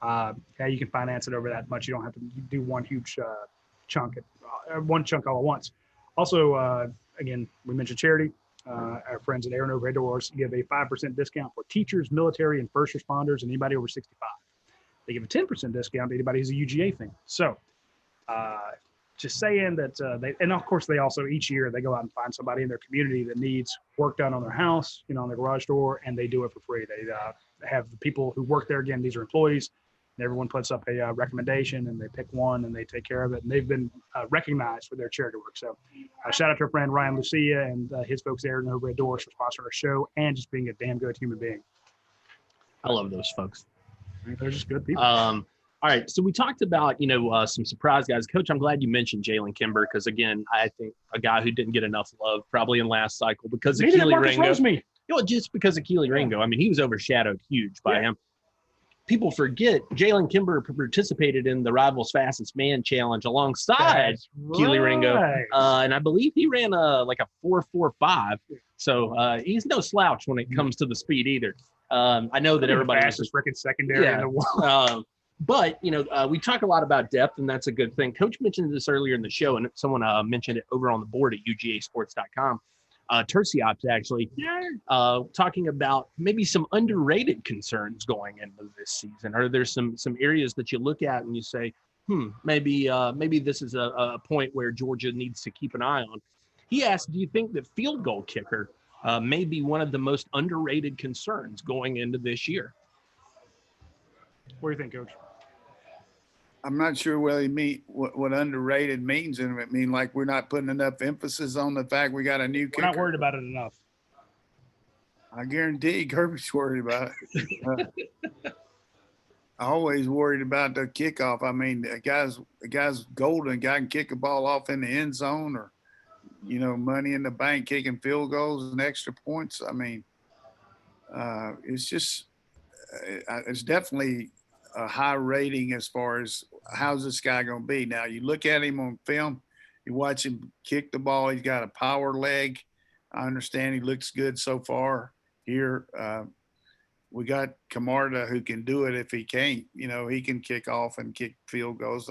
You can finance it over that much. You don't have to do one huge chunk all at once. Also, again, we mentioned charity. Our friends at Aaron Overhead Doors give a 5% discount for teachers, military, and first responders, and anybody over 65. They give a 10% discount to anybody who's a UGA fan. So just saying that and of course they also each year they go out and find somebody in their community that needs work done on their house, on their garage door, and they do it for free. They have the people who work there. Again, these are employees. And everyone puts up a recommendation, and they pick one, and they take care of it. And they've been recognized for their charity work. So shout out to our friend Ryan Lucia and his folks there in Overhead Doors for sponsoring our show and just being a damn good human being. I love those folks. They're just good people. All right. So we talked about, some surprise guys. Coach, I'm glad you mentioned Jalen Kimber because, again, I think a guy who didn't get enough love probably in last cycle because of Keely Ringo. Just because of Keely Ringo. I mean, he was overshadowed huge by him. People forget Jalen Kimber participated in the Rivals Fastest Man Challenge alongside Keely Ringo. And I believe he ran like a 4.45. So he's no slouch when it comes to the speed either. I know that everybody fastest freaking secondary in the world. But, we talk a lot about depth, and that's a good thing. Coach mentioned this earlier in the show, and someone mentioned it over on the board at UGASports.com. Terciops actually talking about maybe some underrated concerns going into this season. Are there some areas that you look at and you say, maybe this is a point where Georgia needs to keep an eye on? He asked, do you think that field goal kicker may be one of the most underrated concerns going into this year? What do you think, Coach? I'm not sure whether you mean what underrated means, and it mean like we're not putting enough emphasis on the fact we got a new kicker. We're not worried about it enough. I guarantee Kirby's worried about it. I always worried about the kickoff. I mean, the guy's golden. A guy can kick a ball off in the end zone, or money in the bank, kicking field goals and extra points. I mean, it's just it's definitely a high rating as far as how's this guy going to be. Now you look at him on film, you watch him kick the ball. He's got a power leg. I understand he looks good so far here. We got Camarda who can do it if he can't. He can kick off and kick field goals.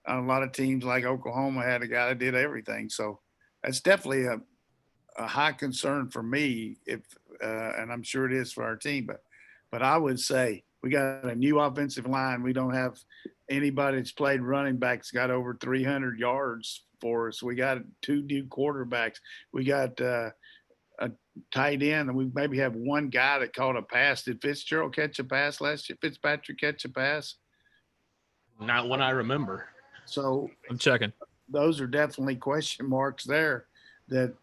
A lot of teams like Oklahoma had a guy that did everything. So that's definitely a high concern for me, and I'm sure it is for our team. But I would say we got a new offensive line. We don't have anybody that's played running backs got over 300 yards for us. We got 2 new quarterbacks. We got a tight end, and we maybe have one guy that caught a pass. Did Fitzgerald catch a pass last year? Fitzpatrick catch a pass? Not one I remember. So I'm checking. Those are definitely question marks there that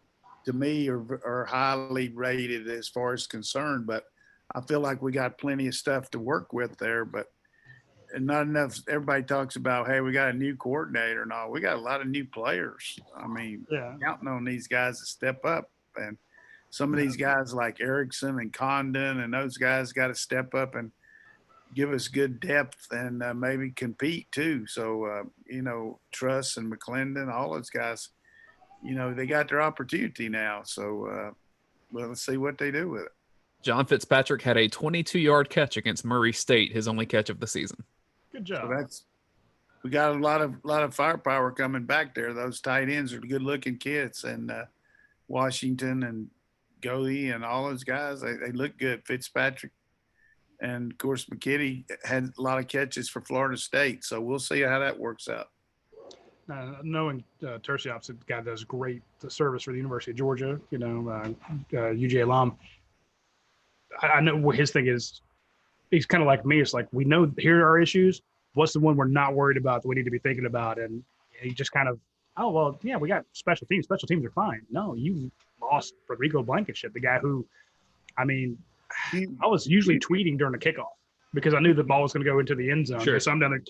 to me are highly rated as far as concerned. But I feel like we got plenty of stuff to work with there. But and not enough. Everybody talks about, hey, we got a new coordinator. No, we got a lot of new players. I mean, counting on these guys to step up. And some of these guys like Erickson and Condon and those guys got to step up and give us good depth and maybe compete too. So, Truss and McClendon, all those guys, they got their opportunity now. So, let's see what they do with it. John Fitzpatrick had a 22-yard catch against Murray State, his only catch of the season. Good job. So we got a lot of firepower coming back there. Those tight ends are good-looking kids, and Washington and Goey and all those guys, they look good. Fitzpatrick, and of course McKitty had a lot of catches for Florida State. So we'll see how that works out. Knowing Tertiop's a guy that does great service for the University of Georgia, UGA alum. I know what his thing is. He's kind of like me. It's like, we know here are our issues. What's the one we're not worried about that we need to be thinking about? And he just kind of, we got special teams. Special teams are fine. No, you lost Rodrigo Blankenship, the guy who, I was usually tweeting during the kickoff because I knew the ball was going to go into the end zone. Sure. So I'm down there.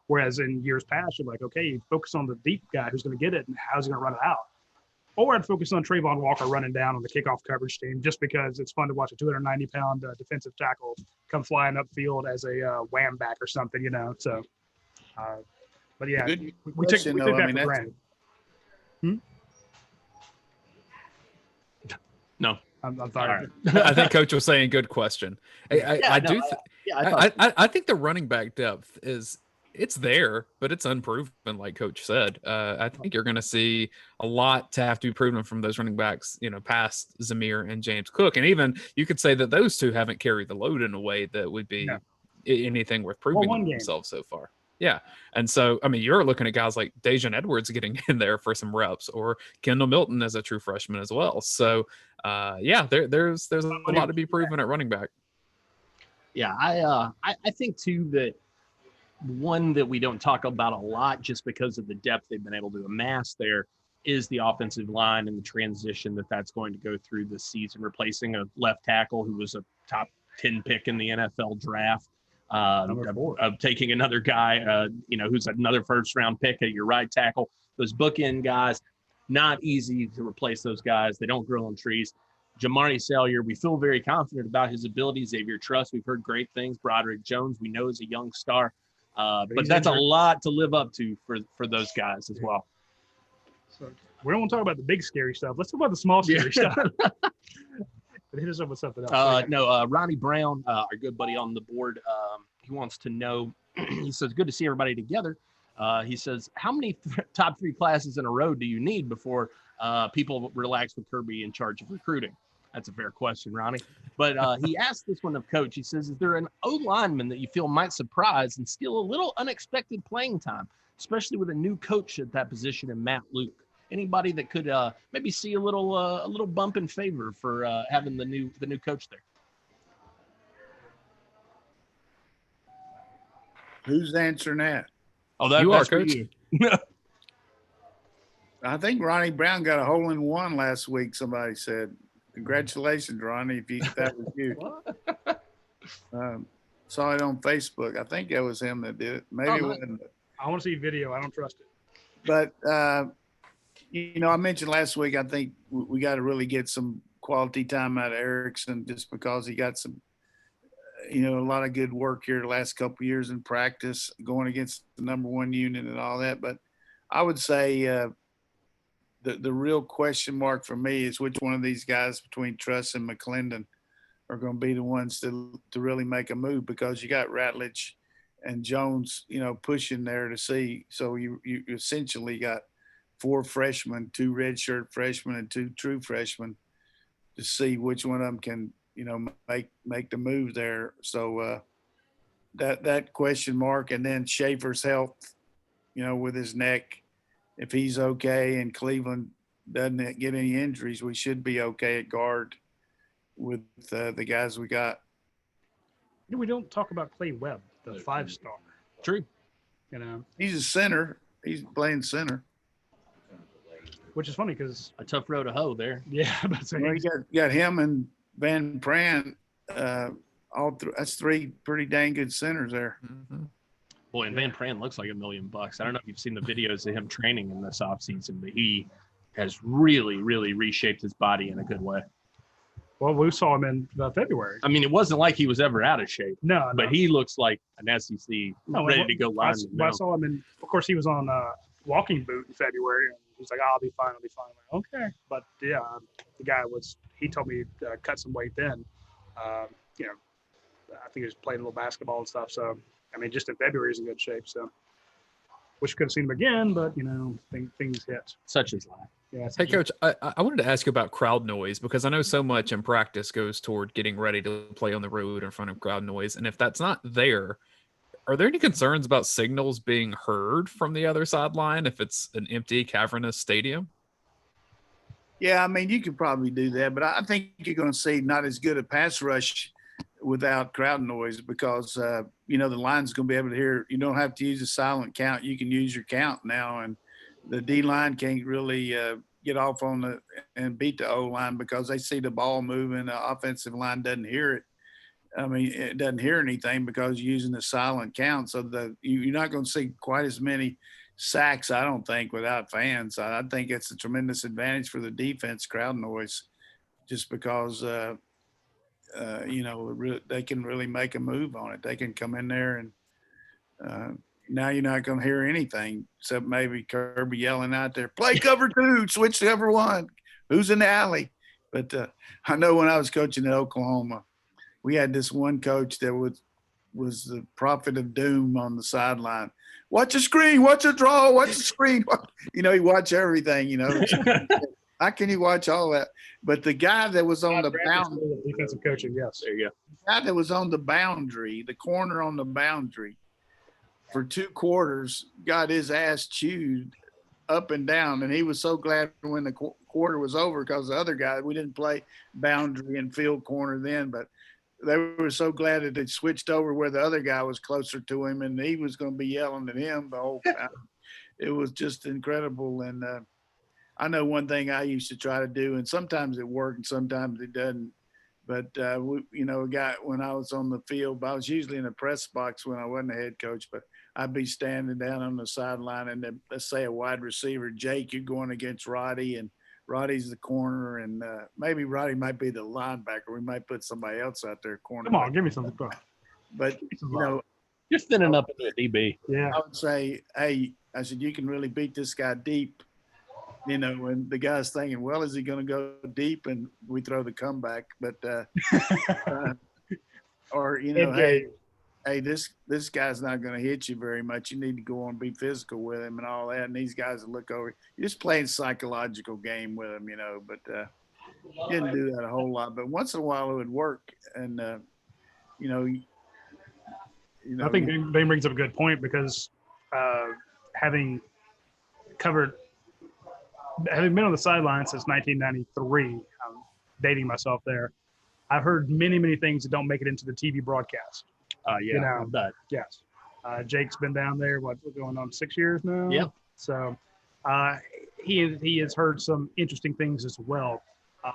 Whereas in years past, you're like, okay, you focus on the deep guy who's going to get it and how's he going to run it out. Or I'd focus on Trayvon Walker running down on the kickoff coverage team just because it's fun to watch a 290-pound defensive tackle come flying upfield as a wham back or something, So, but yeah, we took that for granted. No. I'm sorry. Right. I think Coach was saying good question. I think the running back depth it's there, but it's unproven, like Coach said. I think you're going to see a lot to have to be proven from those running backs, past Zamir and James Cook. And even you could say that those two haven't carried the load in a way that would be anything worth proving themselves so far. Yeah. And so, you're looking at guys like Dejan Edwards getting in there for some reps, or Kendall Milton as a true freshman as well. So, there's a lot to be proven at running back. Yeah, I think too that one that we don't talk about a lot just because of the depth they've been able to amass there is the offensive line and the transition that's going to go through this season, replacing a left tackle who was a top 10 pick in the NFL draft, of taking another guy, who's another first-round pick at your right tackle. Those bookend guys, not easy to replace those guys. They don't grow on trees. Jamari Salyer, we feel very confident about his abilities. Xavier Truss, we've heard great things. Broderick Jones, we know is a young star. But that's a lot to live up to for those guys as well. So we don't want to talk about the big scary stuff. Let's talk about the small scary stuff. But hit us up with something else. Ronnie Brown, our good buddy on the board, he wants to know, he says, good to see everybody together. He says, how many top 3 classes in a row do you need before people relax with Kirby in charge of recruiting? That's a fair question, Ronnie. But he asked this one of Coach. He says, is there an O-lineman that you feel might surprise and steal a little unexpected playing time, especially with a new coach at that position in Matt Luke? Anybody that could maybe see a little bump in favor for having the new coach there? Who's answering that? Oh, you are, Coach. I think Ronnie Brown got a hole-in-one last week, somebody said. Congratulations, Ronnie, if that was you. Saw it on Facebook. I think that was him that did it. Maybe it wasn't. I want to see video. I don't trust it. But, I mentioned last week, I think we got to really get some quality time out of Erickson just because he got some, a lot of good work here the last couple of years in practice going against the number 1 unit and all that. But I would say the real question mark for me is which one of these guys between Truss and McClendon are going to be the ones to really make a move, because you got Ratledge and Jones, pushing there to see. So you essentially got 4 freshmen, 2 redshirt freshmen and 2 true freshmen to see which one of them can, make the move there. So that question mark, and then Schaefer's health, with his neck. If he's okay and Cleveland doesn't get any injuries, we should be okay at guard with the guys we got. We don't talk about Clay Webb, the 5-star. True. He's a center. He's playing center. Which is funny because a tough row to hoe there. Yeah, but you got him and Van Pran That's three pretty dang good centers there. Mm-hmm. Boy, and Van Pran looks like $1 million. I don't know if you've seen the videos of him training in this offseason, but he has really, really reshaped his body in a good way. Well, we saw him in February. I mean, it wasn't like he was ever out of shape, No, but he looks like an SEC ready to go lineman now. I saw him in. Of course, he was on walking boot in February, and he's like, "I'll be fine. I'll be fine." I'm like, okay, but yeah, the guy was. He told me cut some weight then. I think he was playing a little basketball and stuff. So, I mean, just in February, he's in good shape. So, wish we could have seen him again, but things hit. Such is life. Yeah. Hey, Coach, I wanted to ask you about crowd noise because I know so much in practice goes toward getting ready to play on the road in front of crowd noise. And if that's not there, are there any concerns about signals being heard from the other sideline if it's an empty, cavernous stadium? Yeah, I mean, you could probably do that, but I think you're going to see not as good a pass rush without crowd noise because, the line's going to be able to hear. You don't have to use a silent count. You can use your count now, and the D-line can't really get off on and beat the O-line because they see the ball moving. The offensive line doesn't hear it. I mean, it doesn't hear anything because you're using the silent count. So you're not going to see quite as many sacks, I don't think, without fans. I think it's a tremendous advantage for the defense, crowd noise, just because, they can really make a move on it. They can come in there and now you're not going to hear anything except maybe Kirby yelling out there, play cover 2, switch to cover 1. Who's in the alley? But I know when I was coaching at Oklahoma, we had this one coach that was the prophet of doom on the sideline. Watch a screen, watch a draw, watch a screen. He watch everything, How can you watch all that? But the guy that was on the boundary. Defensive coaching, yes. There you go. The guy that was on the boundary, the corner on the boundary, for 2 quarters, got his ass chewed up and down. And he was so glad when the quarter was over because the other guy, we didn't play boundary and field corner then, but they were so glad that they switched over where the other guy was closer to him and he was going to be yelling at him the whole time. It was just incredible. And I know one thing I used to try to do, and sometimes it worked and sometimes it doesn't. But, a guy, when I was on the field, I was usually in the press box when I wasn't a head coach, but I'd be standing down on the sideline and then, let's say a wide receiver, Jake, you're going against Roddy, and Roddy's the corner, and maybe Roddy might be the linebacker. We might put somebody else out there corner. Come on, give me something. But, you're thinning up into a DB. Yeah. I would say, hey, I said, you can really beat this guy deep. And the guy's thinking, well, is he going to go deep? And we throw the comeback. But, hey, this guy's not going to hit you very much. You need to go on and be physical with him and all that. And these guys will look over. You're just playing psychological game with them, But didn't do that a whole lot. But once in a while it would work. And, I think Dane brings up a good point because having been on the sideline since 1993, I'm dating myself there, I've heard many, many things that don't make it into the TV broadcast. But Yes. Jake's been down there, we're going on 6 years now? Yep. So he has heard some interesting things as well.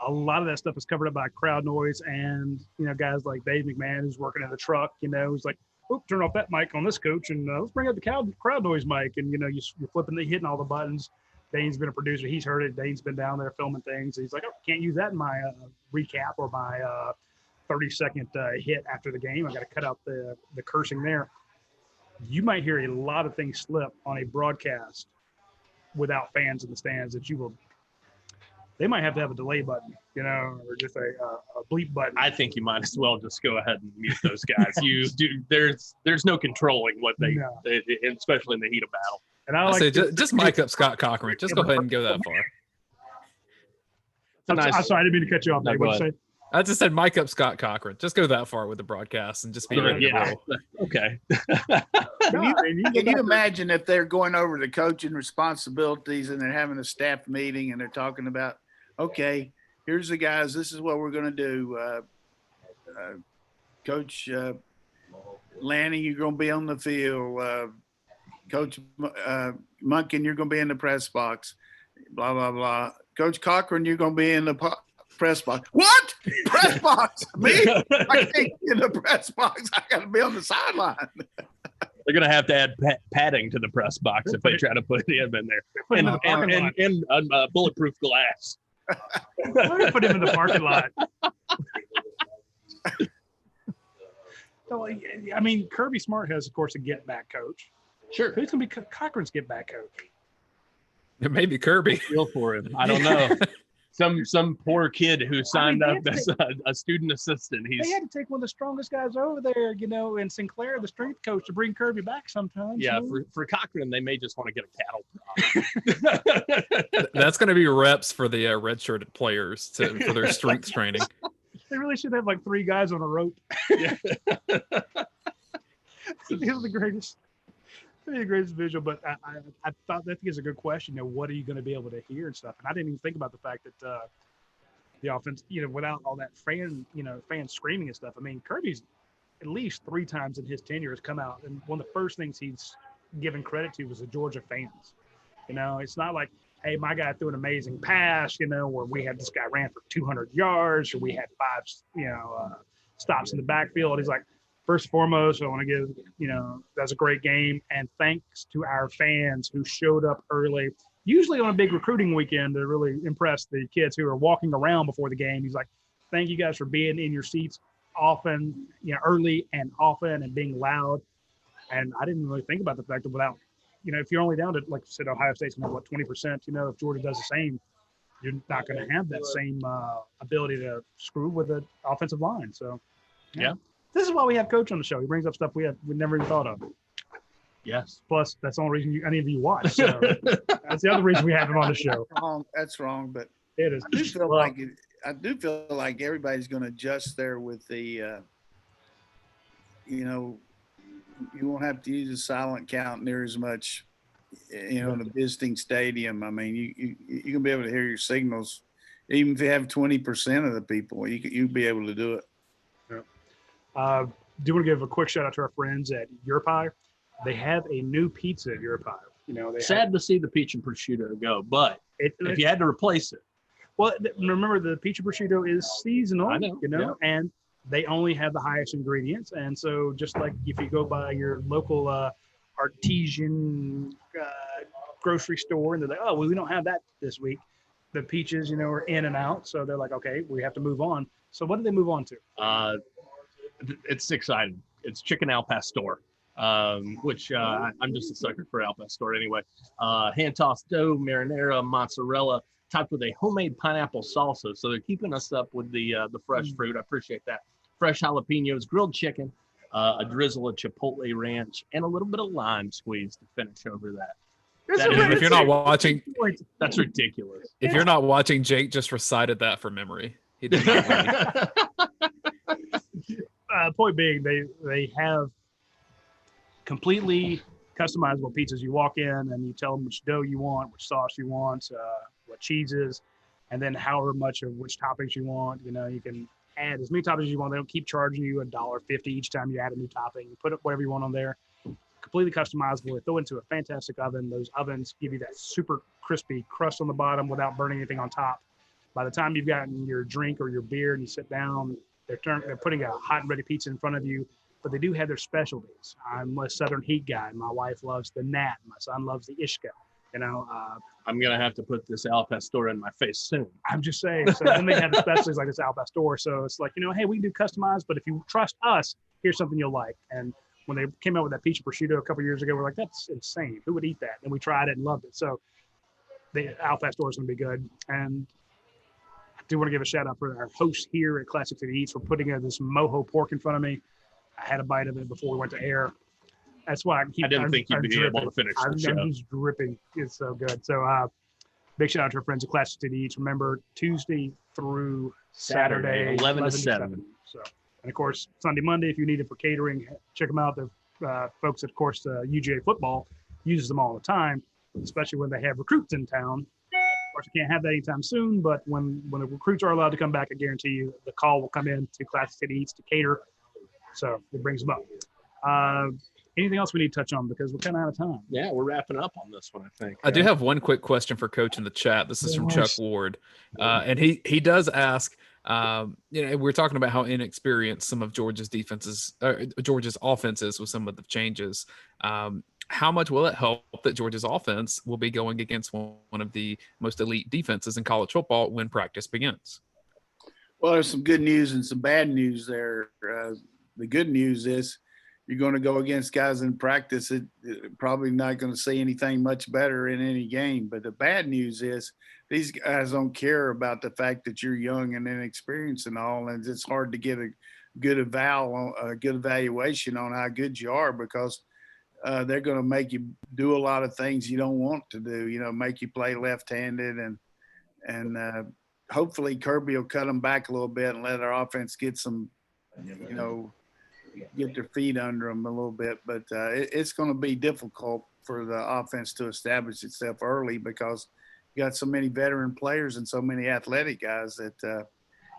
A lot of that stuff is covered up by crowd noise and, guys like Dave McMahon who's working in the truck, who's like, oh, turn off that mic on this coach and let's bring up the crowd noise mic. And, you're hitting all the buttons. Dane's been a producer. He's heard it. Dane's been down there filming things. He's like, oh, can't use that in my recap or my 30-second hit after the game. I got to cut out the cursing there. You might hear a lot of things slip on a broadcast without fans in the stands that they might have to have a delay button, or just a bleep button. I think you might as well just go ahead and mute those guys. There's no controlling what they especially in the heat of battle. And I say just mic up Scott Cochran. Just go ahead and go that far. I'm sorry, I didn't mean to cut you off. No, What'd you say? I just said mic up Scott Cochran. Just go that far with the broadcast and just be ready to roll. Okay. Can you imagine if they're going over the coaching responsibilities and they're having a staff meeting and they're talking about, okay, here's the guys. This is what we're going to do. Coach Lanning, you're going to be on the field. Coach Munkin, you're going to be in the press box. Blah, blah, blah. Coach Cochran, you're going to be in the press box. What? Press box? Me? I can't get in the press box. I got to be on the sideline. They're going to have to add padding to the press box if they try to put him in there. And bulletproof glass. Put him in the parking lot. So, I mean, Kirby Smart has, of course, a get-back coach. Sure. Who's going to be Cochran's get-back coach? It may be Kirby. Feel for him. I don't know. Some poor kid who signed up as a student assistant. They had to take one of the strongest guys over there, and Sinclair, the strength coach, to bring Kirby back sometimes. Yeah, for Cochran, they may just want to get a cattle prod. That's going to be reps for the redshirted players for their strength training. They really should have like 3 guys on a rope. Yeah. It was the greatest visual, but I thought that is a good question. What are you going to be able to hear and stuff? And I didn't even think about the fact that the offense, without all that fan screaming and stuff. I mean, Kirby's at least 3 times in his tenure has come out, and one of the first things he's given credit to was the Georgia fans. It's not like, hey, my guy threw an amazing pass, where we had this guy ran for 200 yards, or we had 5, stops in the backfield. He's like, first and foremost, I want to give, that's a great game. And thanks to our fans who showed up early, usually on a big recruiting weekend to really impress the kids who are walking around before the game. He's like, thank you guys for being in your seats often, early and often and being loud. And I didn't really think about the fact that without, if you're only down to, like I said, Ohio State's going to have, 20%, if Georgia does the same, you're not going to have that same ability to screw with the offensive line. So, yeah. This is why we have Coach on the show. He brings up stuff we never even thought of. Yes. Plus, that's the only reason any of you watch. So that's the other reason we have him on the show. That's wrong, but it is. I do feel like everybody's going to adjust there with the, you won't have to use a silent count near as much, in a visiting stadium. I mean, you can be able to hear your signals, even if you have 20% of the people. You'll be able to do it. Yeah. Do want to give a quick shout out to our friends at Your Pie. They have a new pizza at Your Pie. Sad to see the peach and prosciutto go, but if you had to replace it. Well, remember the peach and prosciutto is seasonal, I know, yeah. And they only have the highest ingredients. And so just like if you go by your local artesian grocery store and they're like, oh, well, we don't have that this week. The peaches, are in and out. So they're like, okay, we have to move on. So what did they move on to? It's exciting. It's chicken al pastor, which I'm just a sucker for al pastor anyway. Hand-tossed dough, marinara, mozzarella, topped with a homemade pineapple salsa. So they're keeping us up with the fresh fruit. I appreciate that. Fresh jalapenos, grilled chicken, a drizzle of chipotle ranch, and a little bit of lime squeeze to finish over that. If you're not watching, that's ridiculous. If you're not watching, Jake just recited that from memory. He did not really. Point being, they have completely customizable pizzas. You walk in and you tell them which dough you want, which sauce you want, what cheeses, and then however much of which toppings you want. You can add as many toppings as you want. They don't keep charging you $1.50 each time you add a new topping. You put whatever you want on there. Completely customizable. They throw into a fantastic oven. Those ovens give you that super crispy crust on the bottom without burning anything on top. By the time you've gotten your drink or your beer and you sit down, they're putting a hot and ready pizza in front of you, but they do have their specialties. I'm a Southern Heat guy. My wife loves the Nat. My son loves the Ishka. I'm going to have to put this al pastor in my face soon. I'm just saying. So then they have the specialties like this al pastor. So it's like, hey, we can do customized, but if you trust us, here's something you'll like. And when they came out with that peach and prosciutto a couple of years ago, we're like, that's insane. Who would eat that? And we tried it and loved it. So the al pastor is going to be good. And I do want to give a shout out for our host here at Classic City Eats for putting this mojo pork in front of me. I had a bite of it before we went to air. That's why I didn't think you'd be able to finish the show. I'm just dripping. It's so good. So big shout out to our friends at Classic City Eats. Remember, Tuesday through Saturday 11 to 7. So, and of course, Sunday, Monday, if you need it for catering, check them out. The folks, of course, UGA football uses them all the time, especially when they have recruits in town. Of course, you can't have that anytime soon, but when the recruits are allowed to come back, I guarantee you the call will come in to Classic City Eats to cater. So it brings them up. Anything else we need to touch on, because we're kind of out of time? Yeah, we're wrapping up on this one, I think. I do have one quick question for Coach in the chat. This is from Chuck Ward, and he does ask. We're talking about how inexperienced some of Georgia's offenses with some of the changes. How much will it help that Georgia's offense will be going against one of the most elite defenses in college football when practice begins? Well, there's some good news and some bad news there. The good news is you're going to go against guys in practice that probably not going to see anything much better in any game. But the bad news is these guys don't care about the fact that you're young and inexperienced and all, and it's hard to get a good evaluation on how good you are, because they're going to make you do a lot of things you don't want to do, make you play left-handed, and hopefully Kirby will cut them back a little bit and let our offense get some, get their feet under them a little bit. But it's going to be difficult for the offense to establish itself early, because you got so many veteran players and so many athletic guys that, and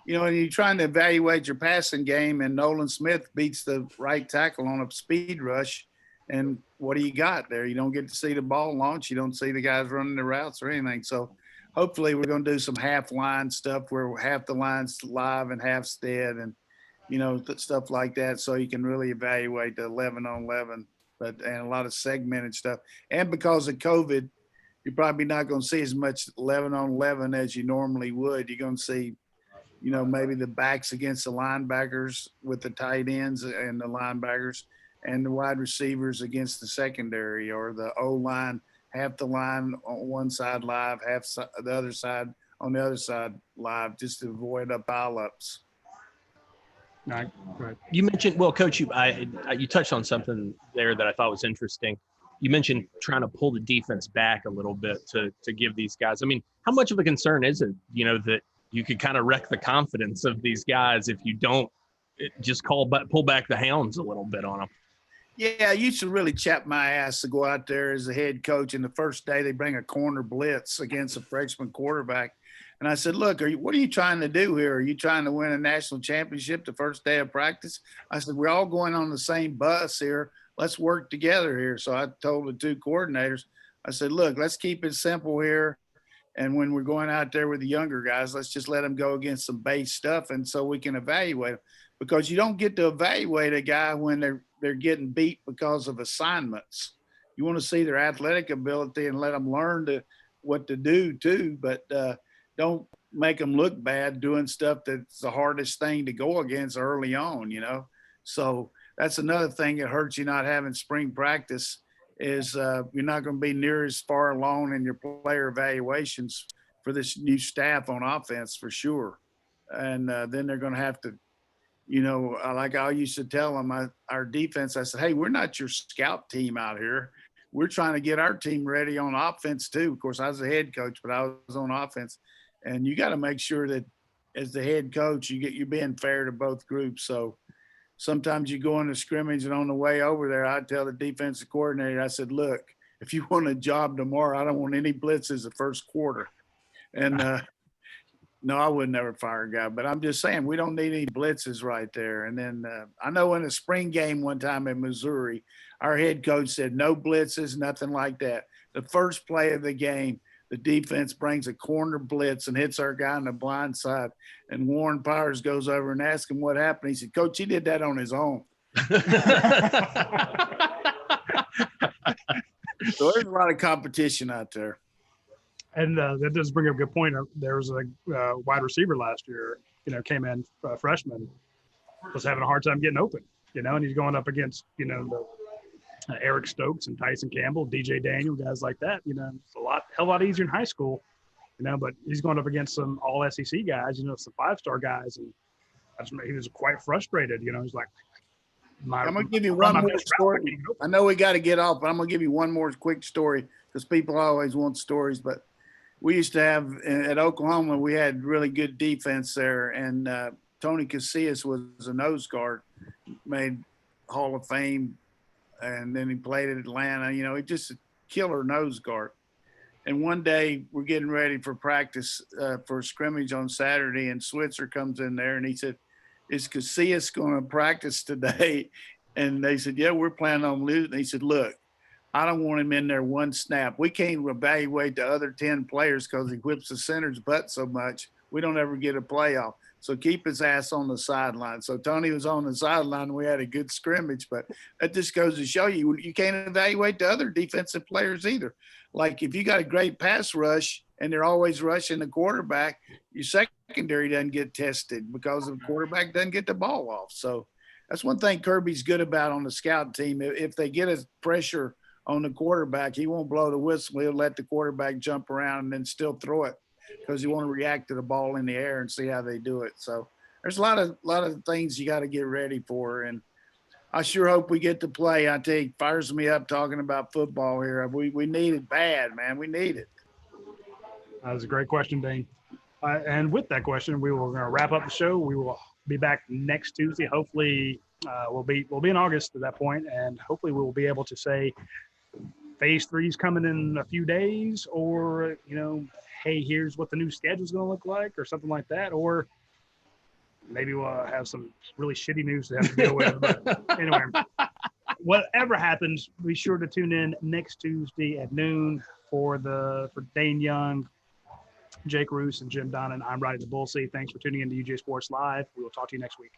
you're trying to evaluate your passing game, and Nolan Smith beats the right tackle on a speed rush. And what do you got there? You don't get to see the ball launch. You don't see the guys running the routes or anything. So hopefully we're going to do some half line stuff where half the line's live and half's dead, and, stuff like that. So you can really evaluate the 11 on 11, and a lot of segmented stuff. And because of COVID, you're probably not going to see as much 11 on 11 as you normally would. You're going to see, maybe the backs against the linebackers with the tight ends and the linebackers, and the wide receivers against the secondary, or the O-line, half the line on one side live, half the other side on the other side live, just to avoid pile-ups. Right. You mentioned, Coach, you touched on something there that I thought was interesting. You mentioned trying to pull the defense back a little bit to give these guys. I mean, how much of a concern is it, that you could kind of wreck the confidence of these guys if you don't just pull back the hounds a little bit on them? Yeah, I used to really chap my ass to go out there as a head coach, and the first day they bring a corner blitz against a freshman quarterback. And I said, look, what are you trying to do here? Are you trying to win a national championship the first day of practice? I said, we're all going on the same bus here. Let's work together here. So I told the two coordinators, I said, look, let's keep it simple here. And when we're going out there with the younger guys, let's just let them go against some base stuff, and so we can evaluate them. Because you don't get to evaluate a guy when they're getting beat because of assignments. You want to see their athletic ability and let them learn what to do too, but don't make them look bad doing stuff that's the hardest thing to go against early on, So that's another thing that hurts you not having spring practice is you're not going to be near as far along in your player evaluations for this new staff on offense for sure. And then they're going to have to, like I used to tell them, our defense, I said, hey, we're not your scout team out here. We're trying to get our team ready on offense too. Of course, I was a head coach, but I was on offense. And you got to make sure that as the head coach, you're being fair to both groups. So sometimes you go into scrimmage, and on the way over there, I tell the defensive coordinator, I said, look, if you want a job tomorrow, I don't want any blitzes the first quarter. And no, I would never fire a guy, but I'm just saying we don't need any blitzes right there. And then I know in a spring game one time in Missouri, our head coach said no blitzes, nothing like that. The first play of the game, the defense brings a corner blitz and hits our guy on the blind side. And Warren Powers goes over and asks him what happened. He said, Coach, he did that on his own. So there's a lot of competition out there. And that does bring up a good point. There was a wide receiver last year, came in freshman, was having a hard time getting open, and he's going up against, the Eric Stokes and Tyson Campbell, DJ Daniel, guys like that. It's a hell lot easier in high school, but he's going up against some all SEC guys, some 5-star guys. And he was quite frustrated. He's like, I'm going to give you one more story. I know we got to get off, but I'm going to give you one more quick story because people always want stories. But we used to have at Oklahoma, we had really good defense there. And Tony Casillas was a nose guard, made Hall of Fame. And then he played at Atlanta. He just a killer nose guard. And one day we're getting ready for practice for a scrimmage on Saturday. And Switzer comes in there and he said, is Casillas going to practice today? And they said, yeah, we're planning on losing. He said, look, I don't want him in there one snap. We can't evaluate the other 10 players because he whips the center's butt so much. We don't ever get a playoff. So keep his ass on the sideline. So Tony was on the sideline. We had a good scrimmage, but that just goes to show you can't evaluate the other defensive players either. Like if you got a great pass rush and they're always rushing the quarterback, your secondary doesn't get tested because the quarterback doesn't get the ball off. So that's one thing Kirby's good about on the scout team. If they get a pressure on the quarterback, he won't blow the whistle. He'll let the quarterback jump around and then still throw it because you want to react to the ball in the air and see how they do it. So there's a lot of things you got to get ready for. And I sure hope we get to play. I tell you, it fires me up talking about football here. We need it bad, man. We need it. That was a great question, Dane. And with that question, we will wrap up the show. We will be back next Tuesday. Hopefully, we'll be in August at that point, and hopefully we will be able to say phase 3 is coming in a few days, or hey, here's what the new schedule is going to look like, or something like that, or maybe we'll have some really shitty news to have to deal with. But anyway, whatever happens, be sure to tune in next Tuesday at noon for Dane Young, Jake Roos, and Jim Donnan. I'm Roddy the Bull. Thanks for tuning in to UGA Sports Live. We will talk to you next week.